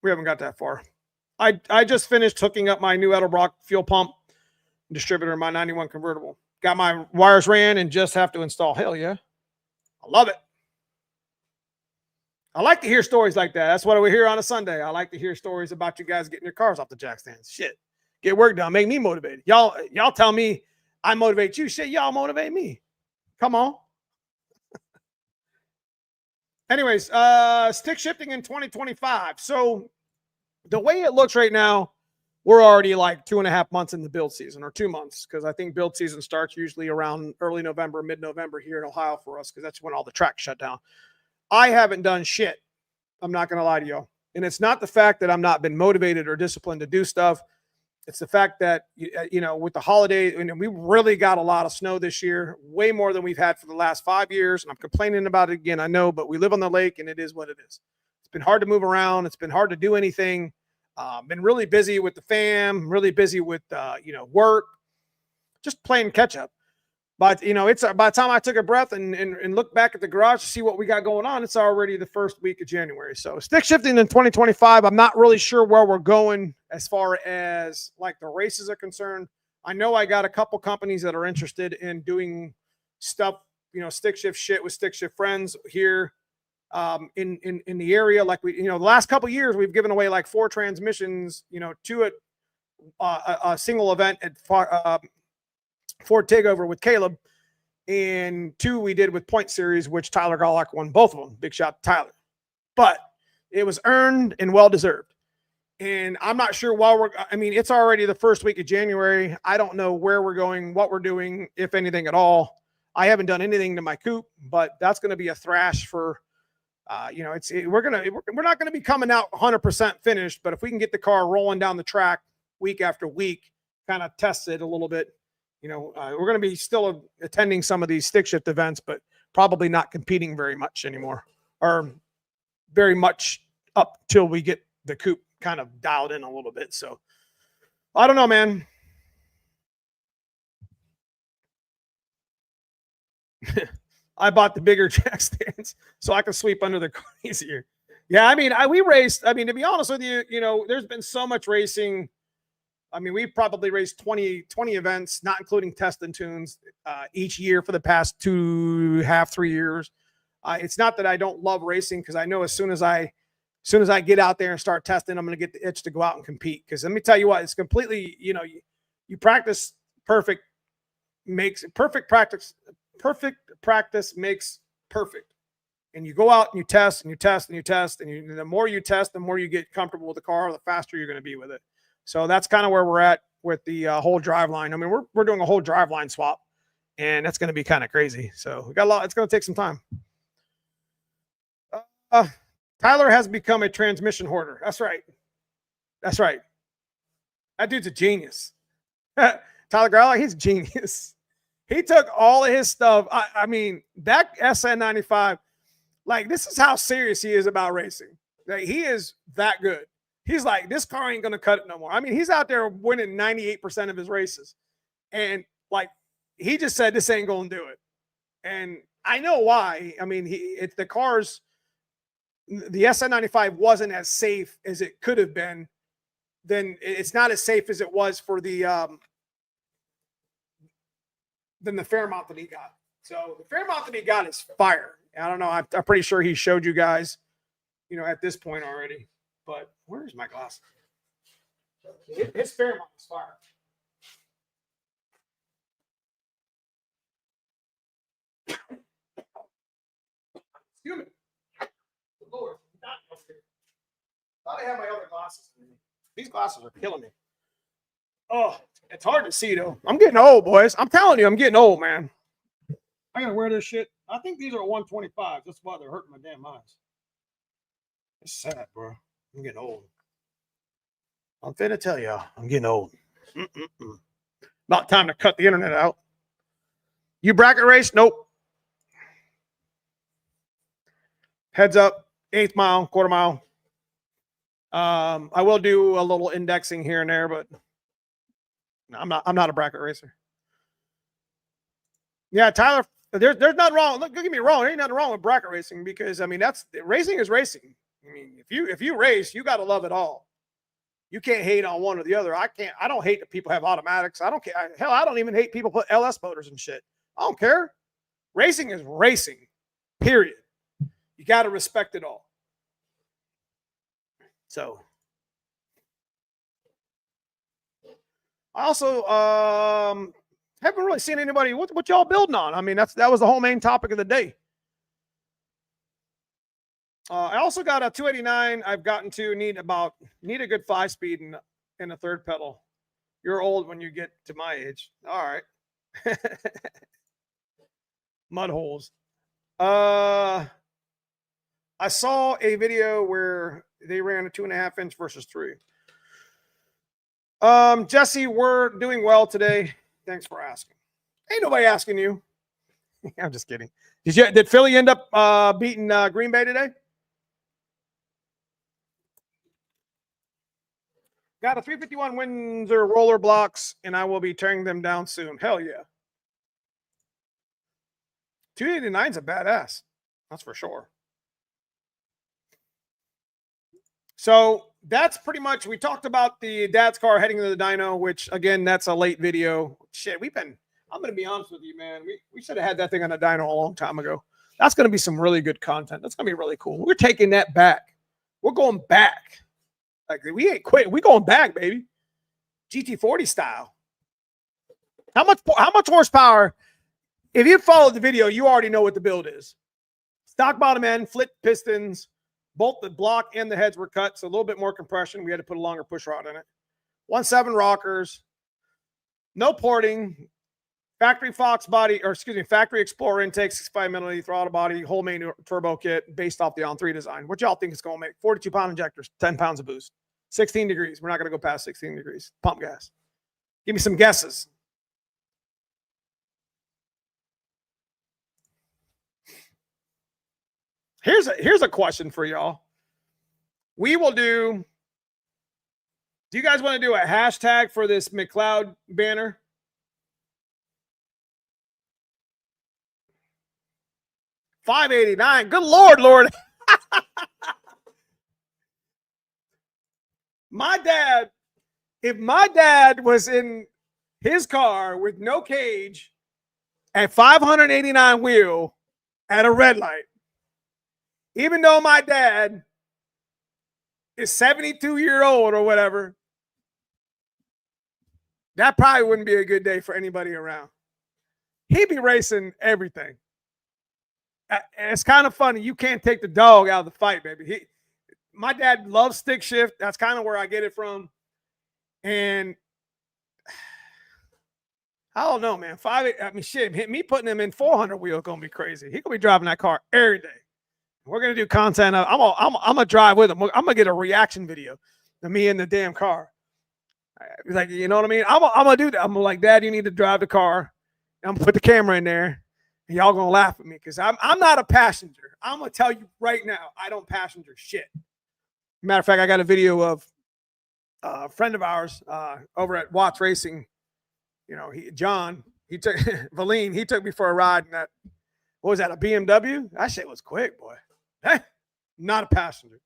[SPEAKER 1] We haven't got that far. I just finished hooking up my new Edelbrock fuel pump distributor in my 91 convertible. Got my wires ran and just have to install. Hell yeah. I love it. I like to hear stories like that. That's what we hear on a Sunday. I like to hear stories about you guys getting your cars off the jack stands. Shit. Get work done. Make me motivated. Y'all tell me I motivate you. Shit, y'all motivate me. Come on. Anyways, stick shifting in 2025. So the way it looks right now, we're already like 2.5 months in the build season, or 2 months, because I think build season starts usually around early November, mid-November here in Ohio for us, because that's when all the tracks shut down. I haven't done shit. I'm not going to lie to you. And it's not the fact that I'm not been motivated or disciplined to do stuff. It's the fact that, with the holiday, and we really got a lot of snow this year, way more than we've had for the last 5 years. And I'm complaining about it again, I know, but we live on the lake and it is what it is. It's been hard to move around. It's been hard to do anything. Been really busy with the fam, really busy with, work, just playing catch up. But, it's by the time I took a breath and looked back at the garage to see what we got going on, it's already the first week of January. So stick shifting in 2025, I'm not really sure where we're going as far as like the races are concerned. I know I got a couple companies that are interested in doing stuff, stick shift shit with stick shift friends here in the area. Like the last couple of years, we've given away like 4 transmissions, 2 at a single event at Ford Takeover with Caleb, and 2 we did with Point Series, which Tyler Golick won both of them. Big shout to Tyler. But it was earned and well-deserved. And I'm not sure it's already the first week of January. I don't know where we're going, what we're doing, if anything at all. I haven't done anything to my coupe, but that's going to be a thrash for, we're not going to be coming out 100% finished, but if we can get the car rolling down the track week after week, kind of test it a little bit, we're going to be still attending some of these stick shift events, but probably not competing very much anymore, or very much up till we get the coupe kind of dialed in a little bit. So I don't know, man. I bought the bigger jack stands so I can sweep under the car easier. Yeah, I mean, we raced. I mean, to be honest with you, you know, there's been so much racing. I mean, we've probably raced 20 events, not including test and tunes, each year for the past 3 years. It's not that I don't love racing, because I know as soon as I get out there and start testing, I'm going to get the itch to go out and compete. Because let me tell you what, it's completely, you know, you practice perfect practice makes perfect. And you go out and you test and you test and you test. And the more you test, the more you get comfortable with the car, the faster you're going to be with it. So that's kind of where we're at with the whole drive line. I mean, we're doing a whole drive line swap, and that's going to be kind of crazy. So we got a lot. It's going to take some time. Tyler has become a transmission hoarder. That's right. That's right. That dude's a genius. Tyler Growler, he's a genius. He took all of his stuff. I mean, that SN95, like, this is how serious he is about racing. Like, he is that good. He's like, this car ain't going to cut it no more. I mean, he's out there winning 98% of his races. And, like, he just said, this ain't going to do it. And I know why. I mean, the SN95 wasn't as safe as it could have been. Then it's not as safe as it was for than the Fairmont that he got. So the Fairmont that he got is fire. I don't know. I'm pretty sure he showed you guys, you know, at this point already. But where's my glasses? His Fairmont is fire. Excuse me. Lord, thought I had my other glasses. These glasses are killing me. Oh, it's hard to see though. I'm getting old, boys. I'm telling you, I'm getting old, man. I gotta wear this shit. I think these are 125. That's why they're hurting my damn eyes. It's sad, bro. I'm getting old. I'm finna tell y'all, I'm getting old. About time to cut the internet out. You bracket race? Nope. Heads up, 1/8 mile, 1/4 mile. I will do a little indexing here and there, but I'm not a bracket racer. Yeah, Tyler, there's nothing wrong. Look, don't get me wrong. There ain't nothing wrong with bracket racing, because I mean, racing is racing. I mean, if you race, you got to love it all. You can't hate on one or the other. I don't hate that people have automatics. I don't care. Hell, I don't even hate people put LS motors and shit. I don't care. Racing is racing. Period. You got to respect it all. So I also haven't really seen anybody. What y'all building on? I mean, that was the whole main topic of the day. I also got a 289. I've gotten to need a good 5-speed and a third pedal. You're old when you get to my age. All right. Mud holes. I saw a video where they ran a 2.5 inch versus 3. Jesse, we're doing well today. Thanks for asking. Ain't nobody asking you. I'm just kidding. Did Philly end up beating Green Bay today? Got a 351 Windsor roller blocks, and I will be tearing them down soon. Hell yeah. 289's a badass. That's for sure. So that's pretty much, we talked about the dad's car heading to the dyno, which again, that's a late video. Shit, I'm going to be honest with you, man. We should have had that thing on a dyno a long time ago. That's going to be some really good content. That's going to be really cool. We're taking that back. We're going back. Like, we ain't quit. We going back, baby. GT40 style. How much horsepower? If you followed the video, you already know what the build is. Stock bottom end, flip pistons, both the block and the heads were cut, so a little bit more compression. We had to put a longer push rod in it. 1.7 rockers, no porting, factory factory Explorer intake, 65 milliliter throttle body, whole main turbo kit based off the On3 design. What y'all think it's going to make? 42-pound injectors, 10 pounds of boost, 16 degrees. We're not going to go past 16 degrees. Pump gas. Give me some guesses. Here's a question for y'all. We will do you guys want to do a hashtag for this McLeod banner? $589. Good Lord. If my dad was in his car with no cage at 589 wheel at a red light, even though my dad is 72-year-old or whatever, that probably wouldn't be a good day for anybody around. He'd be racing everything. It's kind of funny. You can't take the dog out of the fight, baby. My dad loves stick shift. That's kind of where I get it from. And I don't know, man. Me putting him in 400 wheel is gonna be crazy. He gonna be driving that car every day. We're gonna do content. I'm gonna drive with him. I'm gonna get a reaction video of me in the damn car. He's like, you know what I mean? I'm gonna do that. I'm like, Dad, you need to drive the car. I'm gonna put the camera in there, and y'all gonna laugh at me because I'm not a passenger. I'm gonna tell you right now, I don't passenger shit. Matter of fact, I got a video of a friend of ours over at Watts Racing. You know, John, he took Valine, he took me for a ride in that. What was that? A BMW? That shit was quick, boy. Hey, not a passenger.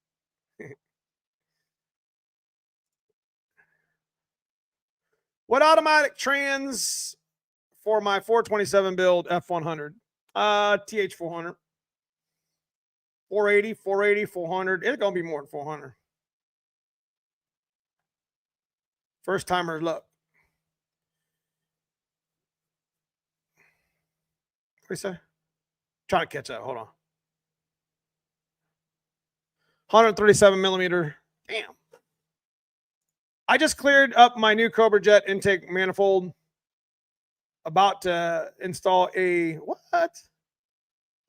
[SPEAKER 1] What automatic trans for my 427 build F100? TH400. 480, 400. It's going to be more than 400. First timer's luck. What do you say? Trying to catch up. Hold on. 137 millimeter. Damn. I just cleared up my new Cobra Jet intake manifold. About to install a what?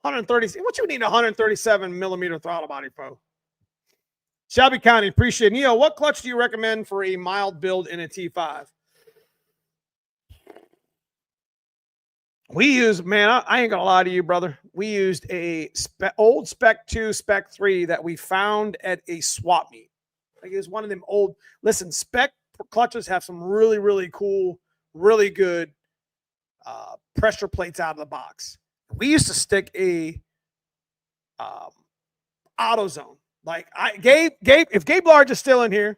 [SPEAKER 1] 130. What you need a 137 millimeter throttle body for? Shelby County, appreciate it. Neil, what clutch do you recommend for a mild build in a T5? We use, man, I ain't gonna lie to you, brother. We used a old Spec 2, Spec 3 that we found at a swap meet. Like it was one of them old. Listen, Spec clutches have some really, really cool, really good pressure plates out of the box. We used to stick a AutoZone. Like if Gabe Large is still in here,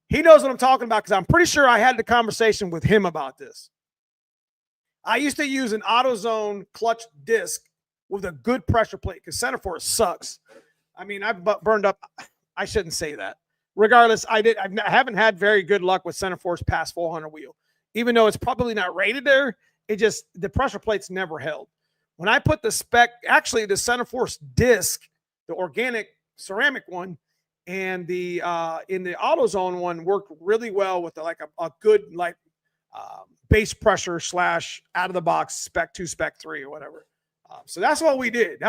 [SPEAKER 1] he knows what I'm talking about because I'm pretty sure I had the conversation with him about this. I used to use an AutoZone clutch disc with a good pressure plate because center force sucks. I mean, I've burned up. I shouldn't say that. Regardless, I haven't had very good luck with center force past 400 wheel. Even though it's probably not rated there, the pressure plates never held. When I put the center force disc, the organic ceramic one, and the in the AutoZone one worked really well with a good base pressure / out of the box Spec 2, Spec 3 or whatever. So that's what we did.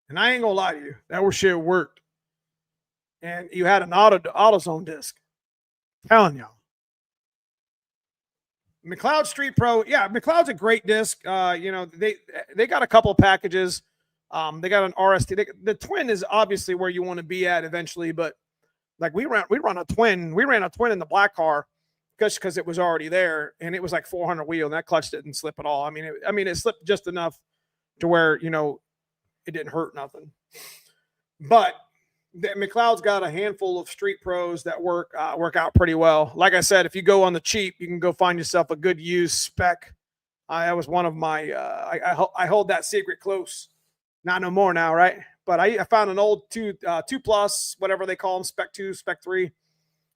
[SPEAKER 1] And I ain't gonna lie to you, that shit worked. And you had an AutoZone disc. Telling y'all. McLeod Street Pro, yeah, McLeod's a great disc. You know, they got a couple of packages. They got an RST. The twin is obviously where you want to be at eventually, but like we ran a twin. We ran a twin in the black car because it was already there, and it was like 400 wheel, and that clutch didn't slip at all. I mean, it slipped just enough to where it didn't hurt nothing. But McLeod's got a handful of street pros that work out pretty well. Like I said, if you go on the cheap, you can go find yourself a good used Spec. That was one of my. I hold that secret close. Not no more now, right? But I found an old 2 plus, whatever they call them, Spec 2, Spec 3,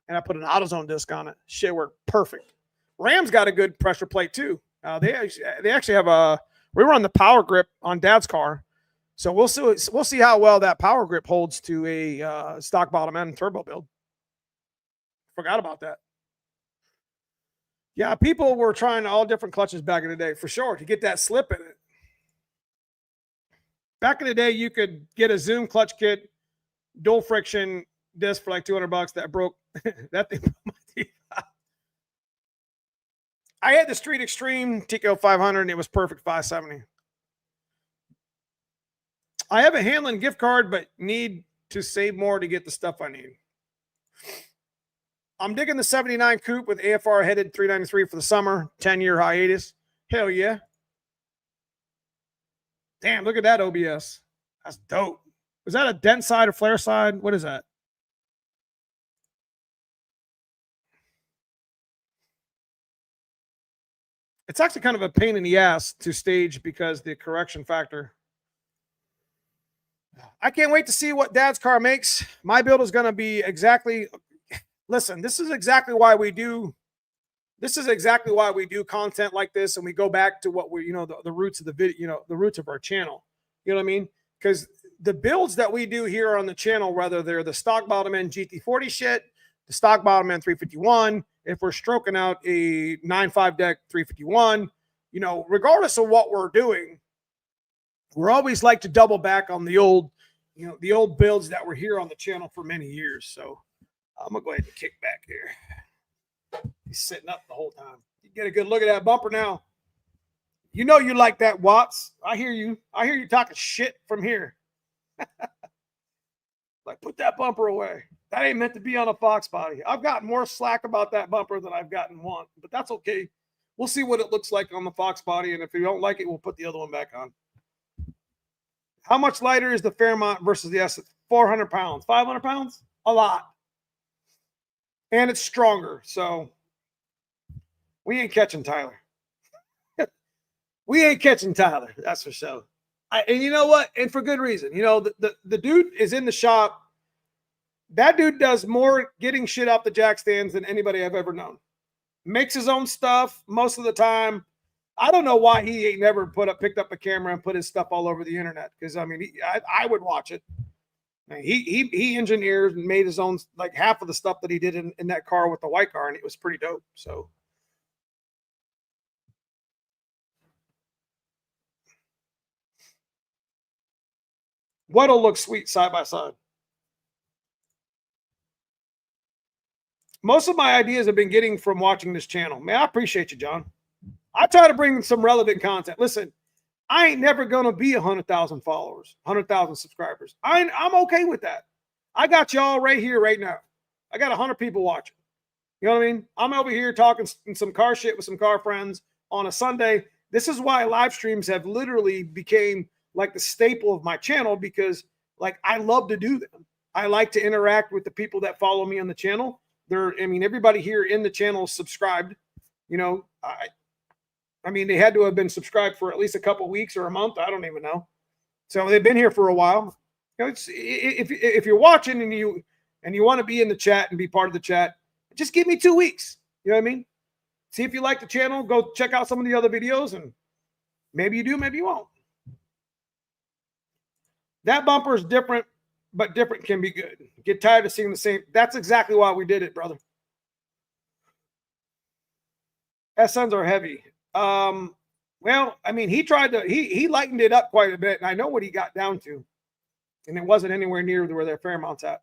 [SPEAKER 1] and I put an AutoZone disc on it. Shit worked perfect. Ram's got a good pressure plate too. They actually have we were on the power grip on Dad's car, so we'll see how well that power grip holds to a stock bottom end turbo build. Forgot about that. Yeah, people were trying all different clutches back in the day for sure to get that slip in it. Back in the day, you could get a Zoom clutch kit, dual friction disc for like $200 that broke that thing. I had the Street Extreme TCO 500 and it was perfect 570. I have a Hanlon gift card, but need to save more to get the stuff I need. I'm digging the 79 coupe with AFR headed 393 for the summer, 10-year hiatus. Hell yeah. Damn, look at that OBS. That's dope. Is that a dent side or flare side? What is that? It's actually kind of a pain in the ass to stage because the correction factor. I can't wait to see what Dad's car makes. My build is going to be exactly. Listen, this is exactly why we do. This is exactly why we do content like this, and we go back to what we, the roots of the video, the roots of our channel. You know what I mean? Because the builds that we do here on the channel, whether they're the stock bottom end GT40 shit, the stock bottom end 351, if we're stroking out a 9.5 deck 351, regardless of what we're doing, we're always like to double back on the old, the old builds that were here on the channel for many years. So I'm gonna go ahead and kick back here. He's sitting up the whole time. You get a good look at that bumper now. You know you like that, Watts. I hear you. I hear you talking shit from here. Like, put that bumper away. That ain't meant to be on a fox body. I've gotten more slack about that bumper than I've gotten one, but that's okay. We'll see what it looks like on the fox body, and if you don't like it, we'll put the other one back on. How much lighter is the Fairmont versus the S? 400 pounds, 500 pounds? A lot. And it's stronger, so we ain't catching Tyler. We ain't catching Tyler, that's for sure. And you know what? And for good reason. The dude is in the shop. That dude does more getting shit off the jack stands than anybody I've ever known. Makes his own stuff most of the time. I don't know why he ain't never picked up a camera and put his stuff all over the internet. Because I mean, I would watch it. He engineered and made his own, like half of the stuff that he did in that car with the white car, and it was pretty dope. So what'll look sweet side by side? Most of my ideas have been getting from watching this channel. Man, I appreciate you, John. I try to bring some relevant content. Listen, I ain't never going to be 100,000 followers, 100,000 subscribers. I'm okay with that. I got y'all right here, right now. I got 100 people watching. You know what I mean? I'm over here talking some car shit with some car friends on a Sunday. This is why live streams have literally became like the staple of my channel, because like I love to do them. I like to interact with the people that follow me on the channel. Everybody here in the channel is subscribed. I mean, they had to have been subscribed for at least a couple weeks or a month. I don't even know. So they've been here for a while. If you're watching and you want to be in the chat and be part of the chat, just give me 2 weeks. You know what I mean? See if you like the channel. Go check out some of the other videos, and maybe you do, maybe you won't. That bumper is different, but different can be good. Get tired of seeing the same. That's exactly why we did it, brother. SNs are heavy. Well, I mean, he lightened it up quite a bit, and I know what he got down to, and it wasn't anywhere near where their Fairmont's at.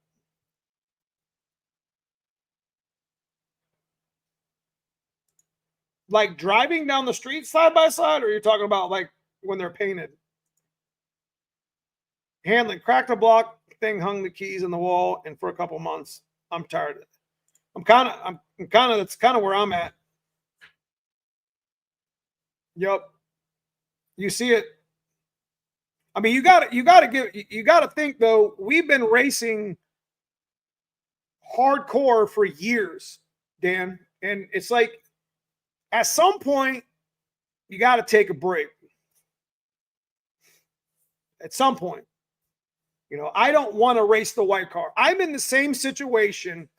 [SPEAKER 1] Like driving down the street side by side, or you're talking about like when they're painted? Handling, cracked the block thing, hung the keys in the wall, and for a couple months, I'm tired of it. That's kind of where I'm at. Yep. You see it. I mean, you got to think though, we've been racing hardcore for years, Dan. And it's like, at some point, you got to take a break. At some point, I don't want to race the white car. I'm in the same situation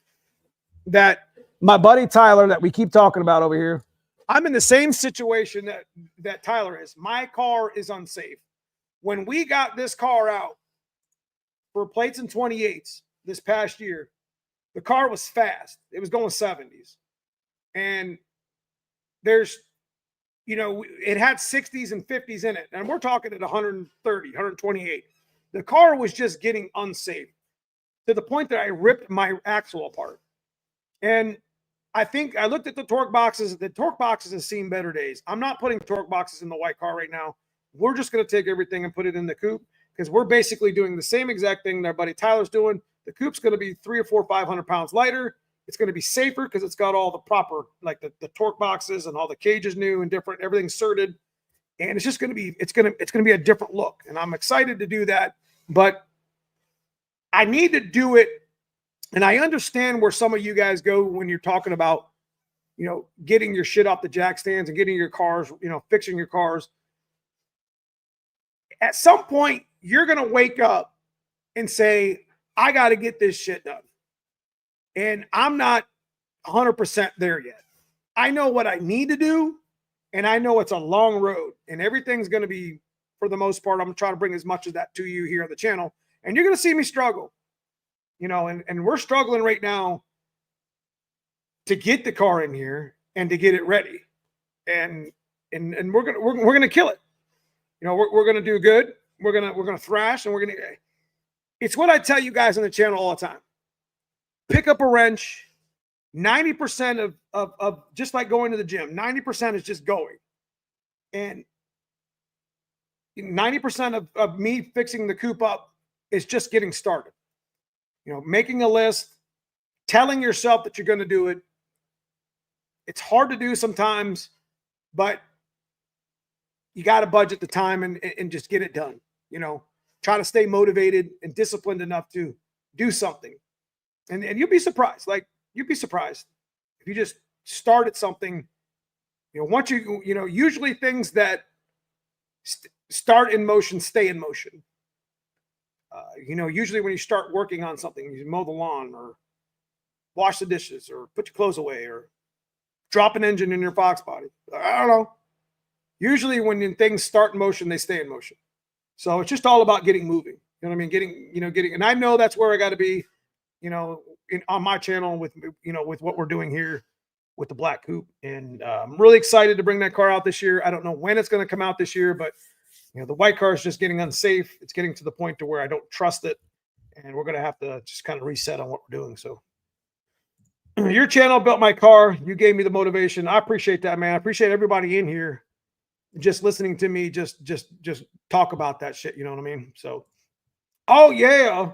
[SPEAKER 1] that my buddy Tyler, that we keep talking about over here. I'm in the same situation that Tyler is. My car is unsafe. When we got this car out for plates and 28s this past year, the car was fast. It was going 70s. And there's, it had 60s and 50s in it. And we're talking at 130, 128. The car was just getting unsafe to the point that I ripped my axle apart. And I think I looked at the torque boxes. The torque boxes have seen better days. I'm not putting torque boxes in the white car right now. We're just going to take everything and put it in the coupe. because we're basically doing the same exact thing that our buddy Tyler's doing. The coupe's going to be 300 or 400, 500 pounds lighter. It's going to be safer because it's got all the proper, like the torque boxes and all the cages new and different, everything's certed. And it's just going to be, it's going to be a different look. And I'm excited to do that, but I need to do it. And I understand where some of you guys go when you're talking about, you know, getting your shit off the jack stands and getting your cars, you know, fixing your cars. At some point, you're going to wake up and say, I got to get this shit done. And I'm not 100% there yet. I know what I need to do, and I know it's a long road, and everything's going to be, for the most part, I'm going to try to bring as much of that to you here on the channel, and you're going to see me struggle, you know, and we're struggling right now to get the car in here and to get it ready. And we're going to kill it. You know, we're going to do good. We're going to thrash, and it's what I tell you guys on the channel all the time. Pick up a wrench. 90% of just like going to the gym, 90% is just going. And 90% of me fixing the coupe up is just getting started. You know, making a list, telling yourself that you're going to do it. It's hard to do sometimes, but you got to budget the time and just get it done. You know, try to stay motivated and disciplined enough to do something. And you'll be surprised. Like, you'd be surprised if you just started something. You know, once you know, usually things that start in motion stay in motion. You know, usually when you start working on something, you mow the lawn or wash the dishes or put your clothes away or drop an engine in your foxbody. I don't know. Usually when things start in motion, they stay in motion. So it's just all about getting moving. You know what I mean? Getting, and I know that's where I got to be, you know, on my channel with, you know, with what we're doing here with the black coupe. And I'm really excited to bring that car out this year. I don't know when it's going to come out this year, but you know, the white car is just getting unsafe. It's getting to the point to where I don't trust it. And we're going to have to just kind of reset on what we're doing. So your channel built my car. You gave me the motivation. I appreciate that, man. I appreciate everybody in here just listening to me just talk about that shit. You know what I mean? So, oh yeah.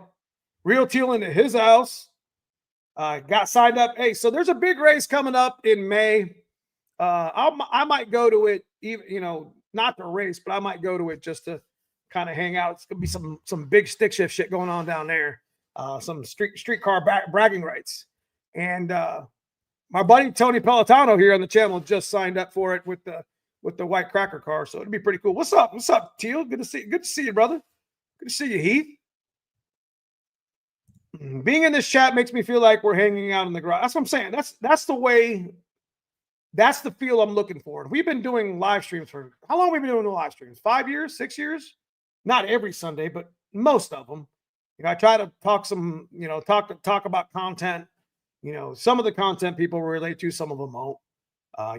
[SPEAKER 1] Real Teal into his house. Got signed up. Hey, so there's a big race coming up in May. I might go to it, even, you know, not the race, but I might go to it just to kind of hang out. It's gonna be some big stick shift shit going on down there. Some streetcar bragging rights. And my buddy Tony Pelotano here on the channel just signed up for it with the white cracker car. So it'd be pretty cool. What's up? What's up, Teal? Good to see you, brother. Good to see you, Heath. Being in this chat makes me feel like we're hanging out in the garage. That's what I'm saying. That's the way. That's the feel I'm looking for. We've been doing live streams for how long have we been doing the live streams? 5 years, 6 years? Not every Sunday, but most of them. You know, I try to talk some, you know, talk about content. You know, some of the content people relate to, some of them won't.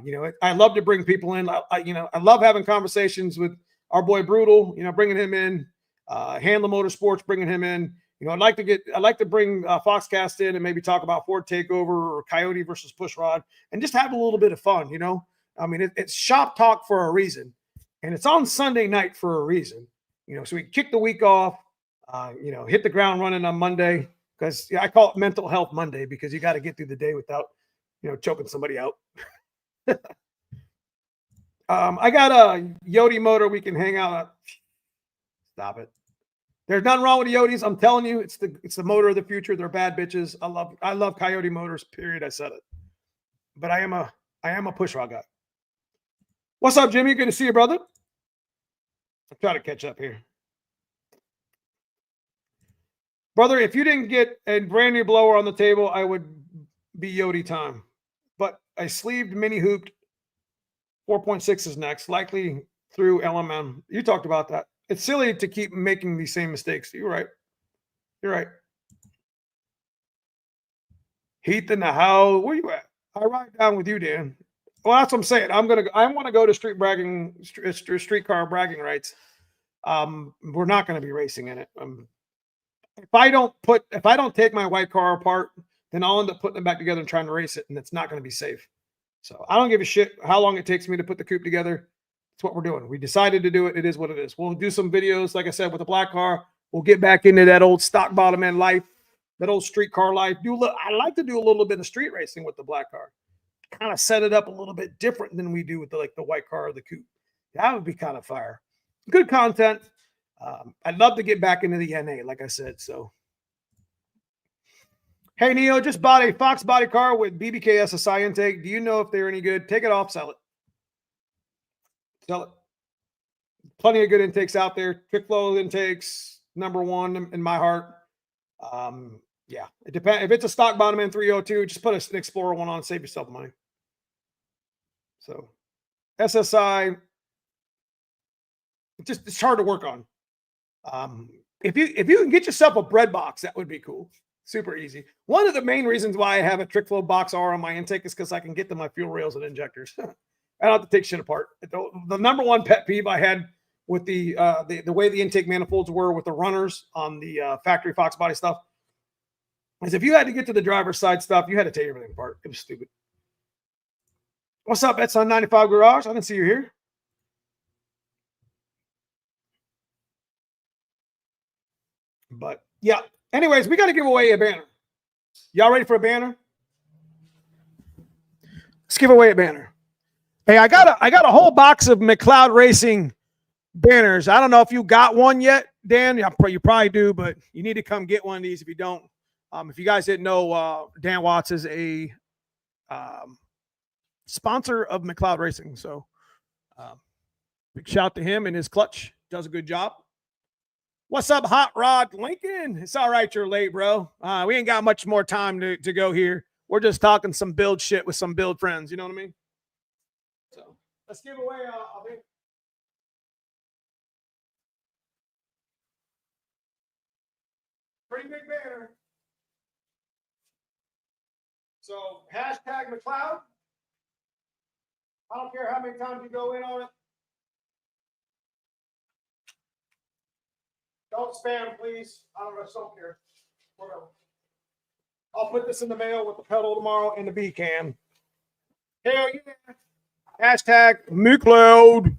[SPEAKER 1] You know, I love to bring people in. I love having conversations with our boy Brutal. You know, bringing him in. Handler Motorsports, bringing him in. You know, I'd like to bring Foxcast in and maybe talk about Ford Takeover or Coyote versus Pushrod and just have a little bit of fun. You know, I mean, it's shop talk for a reason, and it's on Sunday night for a reason. You know, so we kick the week off. You know, hit the ground running on Monday because I call it Mental Health Monday because you got to get through the day without, you know, choking somebody out. I got a Yodi motor we can hang out. Stop it. There's nothing wrong with the Yotis. I'm telling you, it's the motor of the future. They're bad bitches. I love Coyote motors, period. I said it. But I am a Pushrod guy. What's up, Jimmy? Good to see you, brother. I'll try to catch up here. Brother, if you didn't get a brand new blower on the table, I would be Yodi time. But a sleeved mini hooped 4.6 is next, likely through LMM. You talked about that. It's silly to keep making these same mistakes. You're right. You're right. Heath in the house. Where you at? I ride down with you, Dan. Well, that's what I'm saying. I want to go to streetcar bragging rights. We're not going to be racing in it. If I don't take my white car apart, then I'll end up putting it back together and trying to race it, and it's not going to be safe. So I don't give a shit how long it takes me to put the coupe together. It's what we're doing. We decided to do it. It is what it is. We'll do some videos, like I said, with the black car. We'll get back into that old stock bottom end life, that old street car life. I like to do a little bit of street racing with the black car. Kind of set it up a little bit different than we do with the white car or the coupe. That would be kind of fire. Good content. I'd love to get back into the NA, like I said. So, hey Neo, just bought a foxbody car with BBK SSI intake. Do you know if they're any good? Take it off, sell it. Sell it. Plenty of good intakes out there. Quick flow intakes, number one in my heart. Yeah, it depends. If it's a stock bottom end 302, just put an Explorer one on, save yourself money. So, SSI, it's hard to work on. If you can get yourself a bread box, that would be cool. Super easy. One of the main reasons why I have a trick flow box R on my intake is because I can get to my fuel rails and injectors. I don't have to take shit apart. The number one pet peeve I had with the way the intake manifolds were with the runners on the factory Fox body stuff is if you had to get to the driver's side stuff, you had to take everything apart. It was stupid. What's up, Bets on 95 Garage? I didn't see you here. But yeah. Anyways, we got to give away a banner. Y'all ready for a banner? Let's give away a banner. Hey, I got a whole box of McLeod Racing banners. I don't know if you got one yet, Dan. You probably do, but you need to come get one of these if you don't. If you guys didn't know, Dan Watts is a sponsor of McLeod Racing. So big shout to him and his clutch. Does a good job. What's up, Hot Rod Lincoln? It's all right you're late, bro. We ain't got much more time to go here. We're just talking some build shit with some build friends. You know what I mean? So let's give away a pretty big banner. So hashtag McLeod. I don't care how many times you go in on it. Don't spam, please. I don't care. Whatever. I'll put this in the mail with the pedal tomorrow and the B cam. Hell yeah. Hashtag McLeod.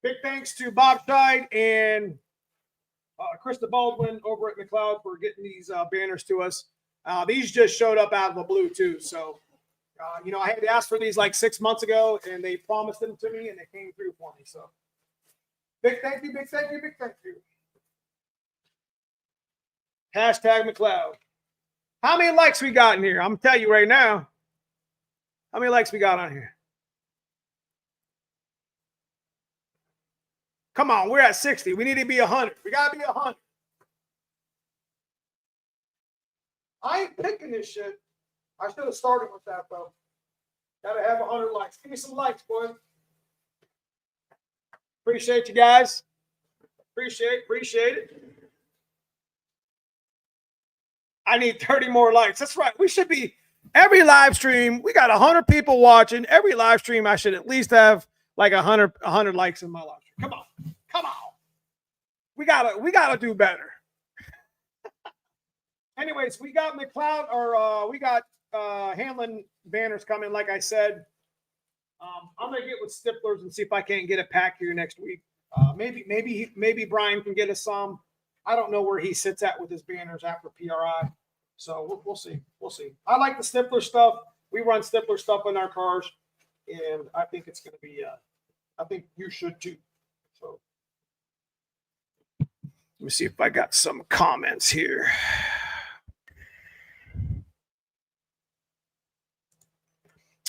[SPEAKER 1] Big thanks to Bob Scheid and Krista Baldwin over at McLeod for getting these banners to us. These just showed up out of the blue too. So, I had to ask for these like 6 months ago and they promised them to me and they came through for me. So big thank you, big thank you, big thank you. Hashtag McLeod. How many likes we got in here? I'm going to tell you right now. How many likes we got on here? Come on, we're at 60. We need to be 100. We got to be 100. I ain't picking this shit. I should have started with that, though. Got to have 100 likes. Give me some likes, boy. Appreciate you guys. Appreciate it. I need 30 more likes. That's right. We should be every live stream. We got 100 people watching. Every live stream, I should at least have like 100 likes in my live stream. Come on. We gotta do better. Anyways, we got McLeod, or we got Hanlon banners coming. Like I said, I'm gonna get with Stiflers and see if I can't get a pack here next week. Maybe Brian can get us some. I don't know where he sits at with his banners after PRI. So we'll see. We'll see. I like the Stifler stuff. We run Stifler stuff in our cars, and I think it's going to be, I think you should too. So let me see if I got some comments here.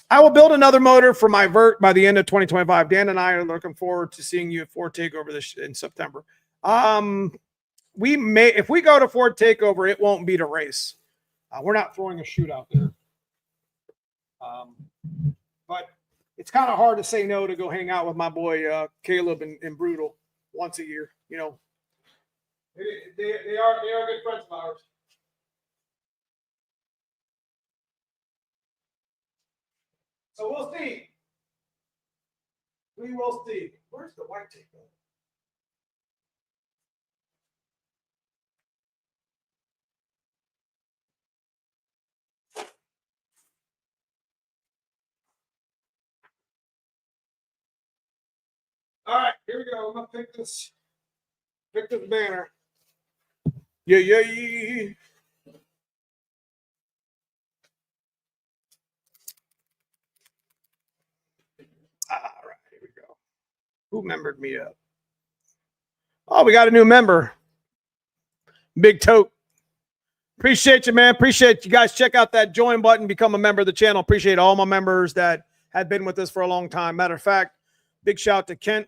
[SPEAKER 1] I will build another motor for my Vert by the end of 2025. Dan and I are looking forward to seeing you at Ford Takeover in September. If we go to Ford Takeover, it won't be to race. We're not throwing a shoot out there. But it's kind of hard to say no to go hang out with my boy Caleb and Brutal once a year. You know, they are good friends of ours. So we'll see. We will see. Where's the white tape? All right, here we go. I'm gonna pick this banner. Yeah. All right, here we go. Who membered me up? Oh, we got a new member. Big Tote. Appreciate you, man. Appreciate you guys. Check out that join button. Become a member of the channel. Appreciate all my members that have been with us for a long time. Matter of fact, big shout to Kent.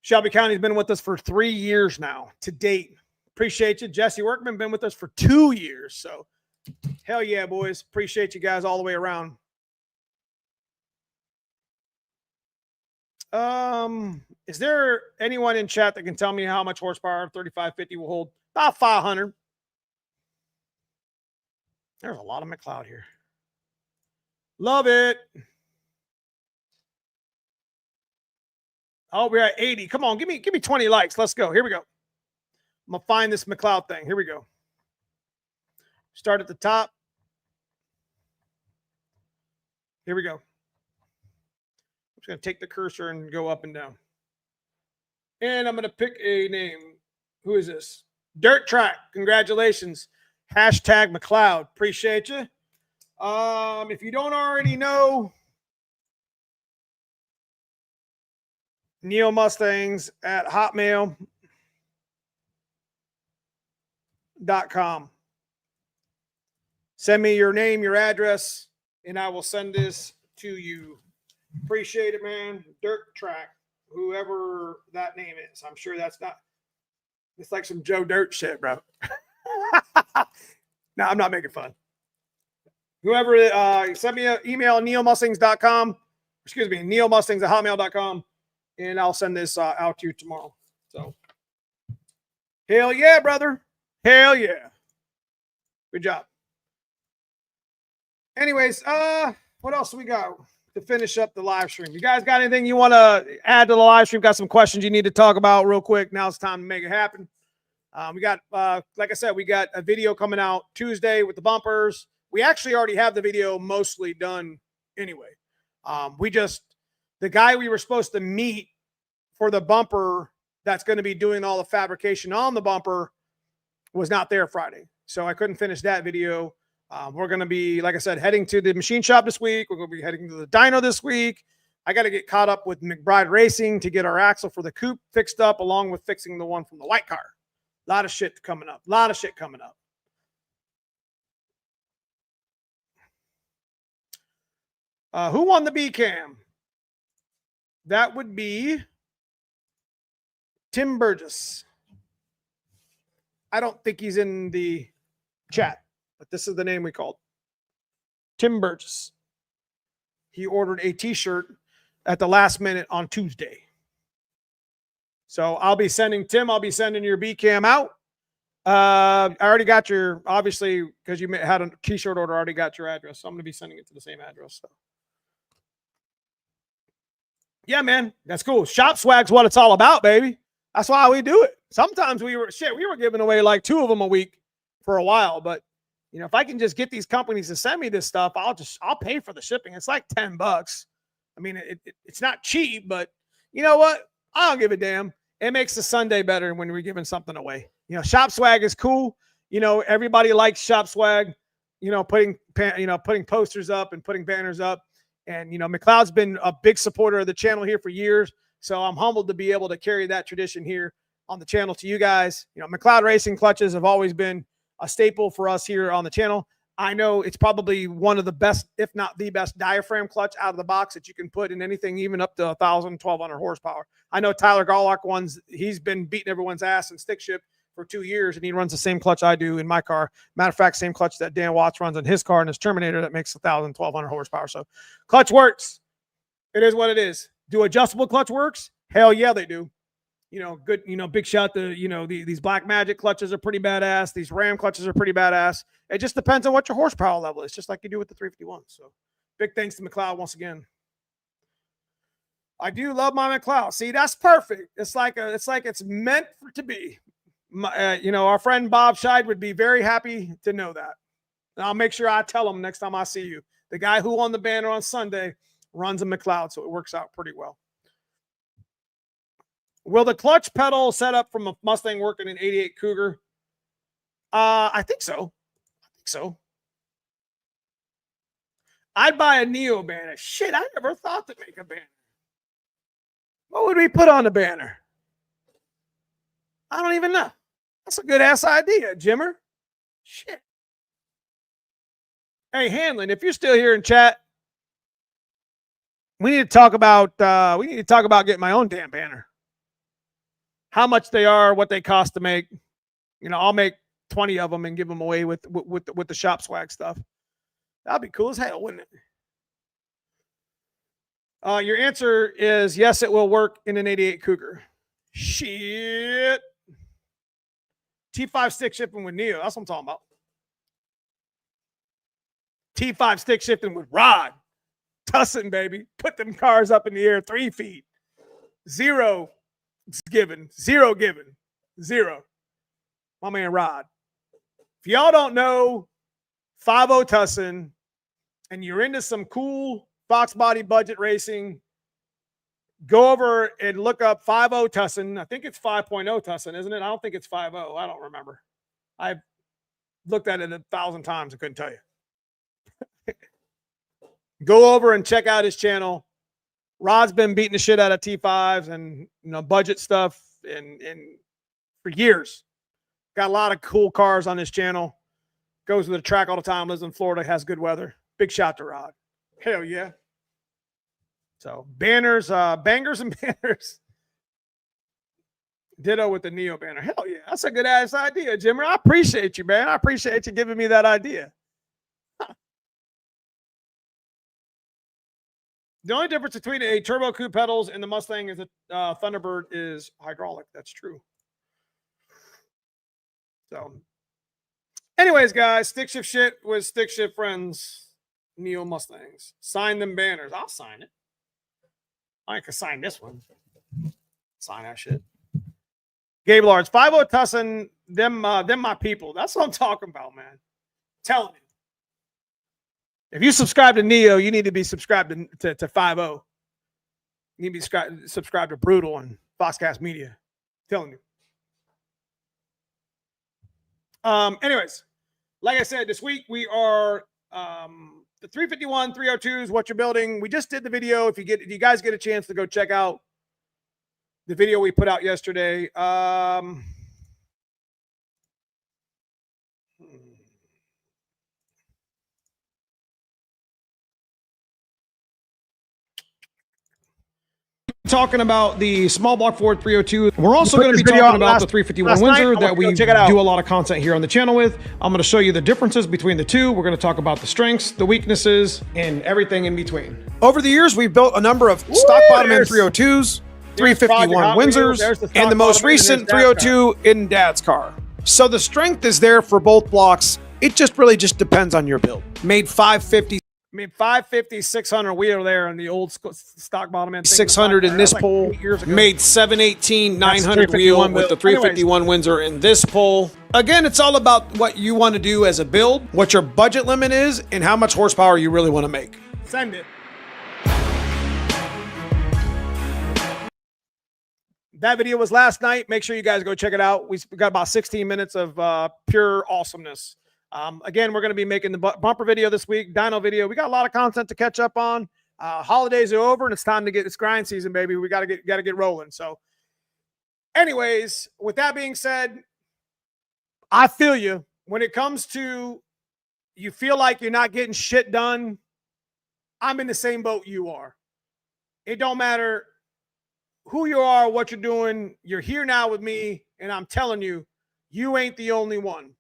[SPEAKER 1] Shelby County's been with us for 3 years now to date. Appreciate you. Jesse Workman been with us for 2 years. So hell yeah, boys. Appreciate you guys all the way around. Is there anyone in chat that can tell me how much horsepower 3550 will hold? About 500. There's a lot of McLeod here. Love it. Oh, we're at 80. Come on, give me 20 likes. Let's go. Here we go. I'm gonna find this McLeod thing. Here we go. Start at the top. Here we go. I'm just gonna take the cursor and go up and down. And I'm gonna pick a name. Who is this? Dirt Track. Congratulations. Hashtag McLeod. Appreciate you. If you don't already know, Neo Mustangs at hotmail.com. Send me your name, your address, and I will send this to you. Appreciate it, man. Dirt Track, whoever that name is. I'm sure that's not, it's like some Joe Dirt shit, bro. No, I'm not making fun. Whoever, send me an email at neomustangs.com. Excuse me, neomustangs@hotmail.com. And I'll send this out to you tomorrow. So, hell yeah, brother. Hell yeah. Good job. Anyways, what else we got to finish up the live stream? You guys got anything you want to add to the live stream? Got some questions you need to talk about real quick? Now it's time to make it happen. We got, like I said, we got a video coming out Tuesday with the bumpers. We actually already have the video mostly done anyway. The guy we were supposed to meet for the bumper that's going to be doing all the fabrication on the bumper was not there Friday. So I couldn't finish that video. We're going to be, like I said, heading to the machine shop this week. We're going to be heading to the dyno this week. I got to get caught up with McBride Racing to get our axle for the coupe fixed up, along with fixing the one from the white car. A lot of shit coming up. Who won the B cam? That would be Tim Burgess. I don't think he's in the chat, but this is the name we called. Tim Burgess. He ordered a t-shirt at the last minute on Tuesday. So I'll be sending your B cam out. I already got your, obviously, because you had a t-shirt order, I already got your address. So I'm going to be sending it to the same address. So. Yeah, man, that's cool. Shop swag's what it's all about, baby. That's why we do it. Sometimes we were giving away like 2 of them a week for a while, but you know, if I can just get these companies to send me this stuff, I'll pay for the shipping. It's like $10. I mean, it's not cheap, but you know what? I don't give a damn. It makes the Sunday better when we're giving something away. You know, shop swag is cool. You know, everybody likes shop swag. You know, putting posters up and putting banners up. And, you know, McLeod's been a big supporter of the channel here for years. So I'm humbled to be able to carry that tradition here on the channel to you guys. You know, McLeod Racing clutches have always been a staple for us here on the channel. I know it's probably one of the best, if not the best, diaphragm clutch out of the box that you can put in anything, even up to 1,000, 1,200 horsepower. I know Tyler Garlock he's been beating everyone's ass in stick shift for 2 years, and he runs the same clutch I do in my car. Matter of fact, same clutch that Dan Watts runs in his car and his Terminator that makes 1,000, 1,200 horsepower. So clutch works. It is what it is. Do adjustable clutch works? Hell yeah, they do. You know, good, you know, big shout to, you know, these Black Magic clutches are pretty badass. These Ram clutches are pretty badass. It just depends on what your horsepower level is, just like you do with the 351. So big thanks to McLeod once again. I do love my McLeod. See, that's perfect. It's like it's meant to be. You know, our friend Bob Scheid would be very happy to know that. And I'll make sure I tell him next time I see you. The guy who won the banner on Sunday runs a McLeod, so it works out pretty well. Will the clutch pedal setup from a Mustang work in an 88 Cougar? I think so. I'd buy a Neo banner. Shit, I never thought to make a banner. What would we put on the banner? I don't even know. That's a good ass idea, Jimmer. Shit. Hey, Hanlon, if you're still here in chat, we need to talk about getting my own damn banner. How much they are, what they cost to make. You know, I'll make 20 of them and give them away with the shop swag stuff. That'd be cool as hell, wouldn't it? Your answer is yes, it will work in an 88 Cougar. Shit. T5 stick shifting with Neo. That's what I'm talking about. T5 stick shifting with Rod. Tussin, baby. Put them cars up in the air 3 feet. 0 given. 0 given. 0. My man Rod. If y'all don't know 5.0 Tussin and you're into some cool foxbody budget racing, go over and look up 5.0 Tussin. I think it's 5.0 Tussin, isn't it? I don't think it's 5.0. I don't remember. I've looked at it 1,000 times. I couldn't tell you. Go over and check out his channel. Rod's been beating the shit out of T5s and budget stuff and for years. Got a lot of cool cars on his channel. Goes to the track all the time. Lives in Florida. Has good weather. Big shout to Rod. Hell yeah. So banners, bangers and banners. Ditto with the Neo banner. Hell yeah. That's a good ass idea, Jimmer. I appreciate you, man. I appreciate you giving me that idea. The only difference between a turbo coupe pedals and the Mustang is a Thunderbird is hydraulic. That's true. So, anyways, guys, stick shift shit with stick shift friends, Neo Mustangs. Sign them banners. I'll sign it. I can sign this one. Sign that shit. Gabe Large, 5.0 Tussin, them my people. That's what I'm talking about, man. Telling you. If you subscribe to Neo, you need to be subscribed to 5.0. You need to be subscribed to Brutal and Foxcast Media. I'm telling you. Anyways, like I said, this week we are the 351 302s. What you're building. We just did the video. If you guys get a chance to go check out the video we put out yesterday. Talking about the small block Ford 302. We're also going to be talking about the 351 Windsor that we do a lot of content here on the channel with. I'm going to show you the differences between the two. We're going to talk about the strengths, the weaknesses, and everything in between. Over the years, we've built a number of stock bottom end 302s, 351 Windsors, and the most recent 302 in Dad's car. So the strength is there for both blocks. It really depends on your build. Made 550. 600 wheel there in the old stock bottom end. 600 in this pole. Made 718, 900 wheel with the 351 Windsor in this pole. Again, it's all about what you want to do as a build, what your budget limit is, and how much horsepower you really want to make. Send it. That video was last night. Make sure you guys go check it out. We got about 16 minutes of pure awesomeness. Again, we're going to be making the bumper video this week, dyno video. We got a lot of content to catch up on. Holidays are over and it's time to get this grind season, baby. We got to get rolling. So anyways, with that being said, I feel you when it comes to you feel like you're not getting shit done. I'm in the same boat you are. It don't matter who you are, what you're doing. You're here now with me. And I'm telling you, you ain't the only one.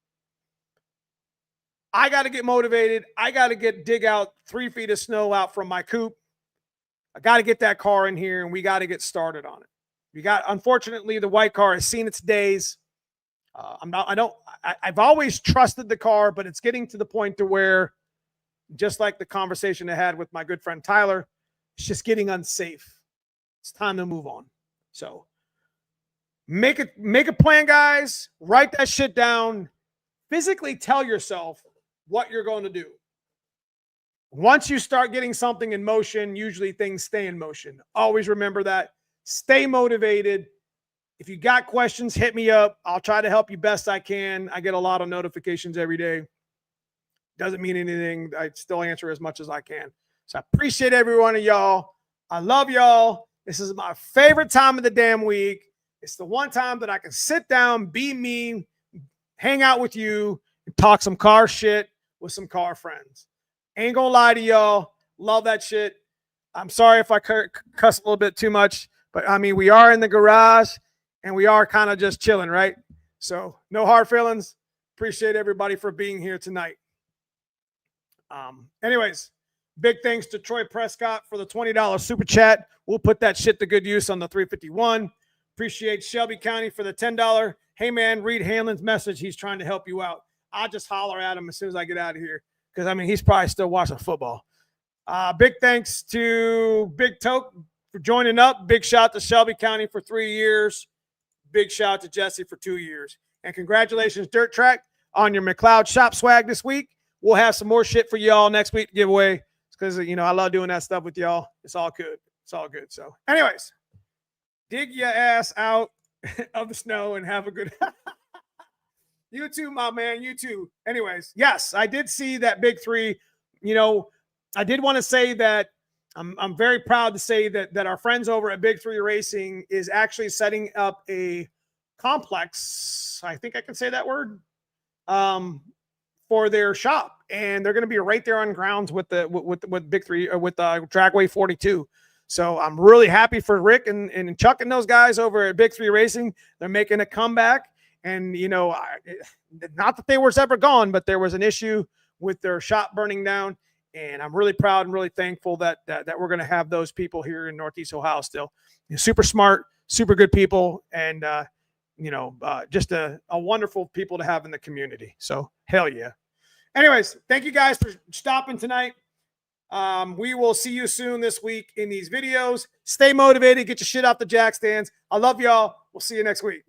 [SPEAKER 1] I got to get motivated. I got to dig out 3 feet of snow out from my coupe. I got to get that car in here and we got to get started on it. Unfortunately, the white car has seen its days. I've always trusted the car, but it's getting to the point to where, just like the conversation I had with my good friend Tyler, it's just getting unsafe. It's time to move on. So make a plan, guys. Write that shit down. Physically tell yourself what you're going to do. Once you start getting something in motion, usually things stay in motion. Always remember that. Stay motivated. If you got questions, hit me up. I'll try to help you best I can. I get a lot of notifications every day. Doesn't mean anything. I still answer as much as I can. So I appreciate every one of y'all. I love y'all. This is my favorite time of the damn week. It's the one time that I can sit down, be me, hang out with you, and talk some car shit with some car friends. Ain't gonna lie to y'all. Love that shit. I'm sorry if I cuss a little bit too much, but I mean, we are in the garage and we are kind of just chilling, right? So no hard feelings. Appreciate everybody for being here tonight. Anyways, big thanks to Troy Prescott for the $20 super chat. We'll put that shit to good use on the 351. Appreciate Shelby County for the $10. Hey man, read Hanlon's message. He's trying to help you out. I'll just holler at him as soon as I get out of here. Because I mean, he's probably still watching football. Big thanks to Big Toke for joining up. Big shout to Shelby County for 3 years. Big shout to Jesse for 2 years. And congratulations, Dirt Track, on your McLeod shop swag this week. We'll have some more shit for y'all next week to give away. Because, you know, I love doing that stuff with y'all. It's all good. It's all good. So, anyways, dig your ass out of the snow and have a good You too, my man. You too. Anyways, yes, I did see that Big 3. You know, I did want to say that I'm very proud to say that our friends over at Big 3 Racing is actually setting up a complex. I think I can say that word. For their shop, and they're going to be right there on grounds with Big 3 or with Dragway 42. So I'm really happy for Rick and Chuck and those guys over at Big 3 Racing. They're making a comeback, and you know, not that they were ever gone, but there was an issue with their shop burning down, and I'm really proud and really thankful that we're going to have those people here in Northeast Ohio still. They're super smart, super good people, and you know, just a wonderful people to have in the community. So hell yeah. Anyways, thank you guys for stopping tonight. We will see you soon this week in these videos. Stay motivated. Get your shit off the jack stands. I love y'all. We'll see you next week.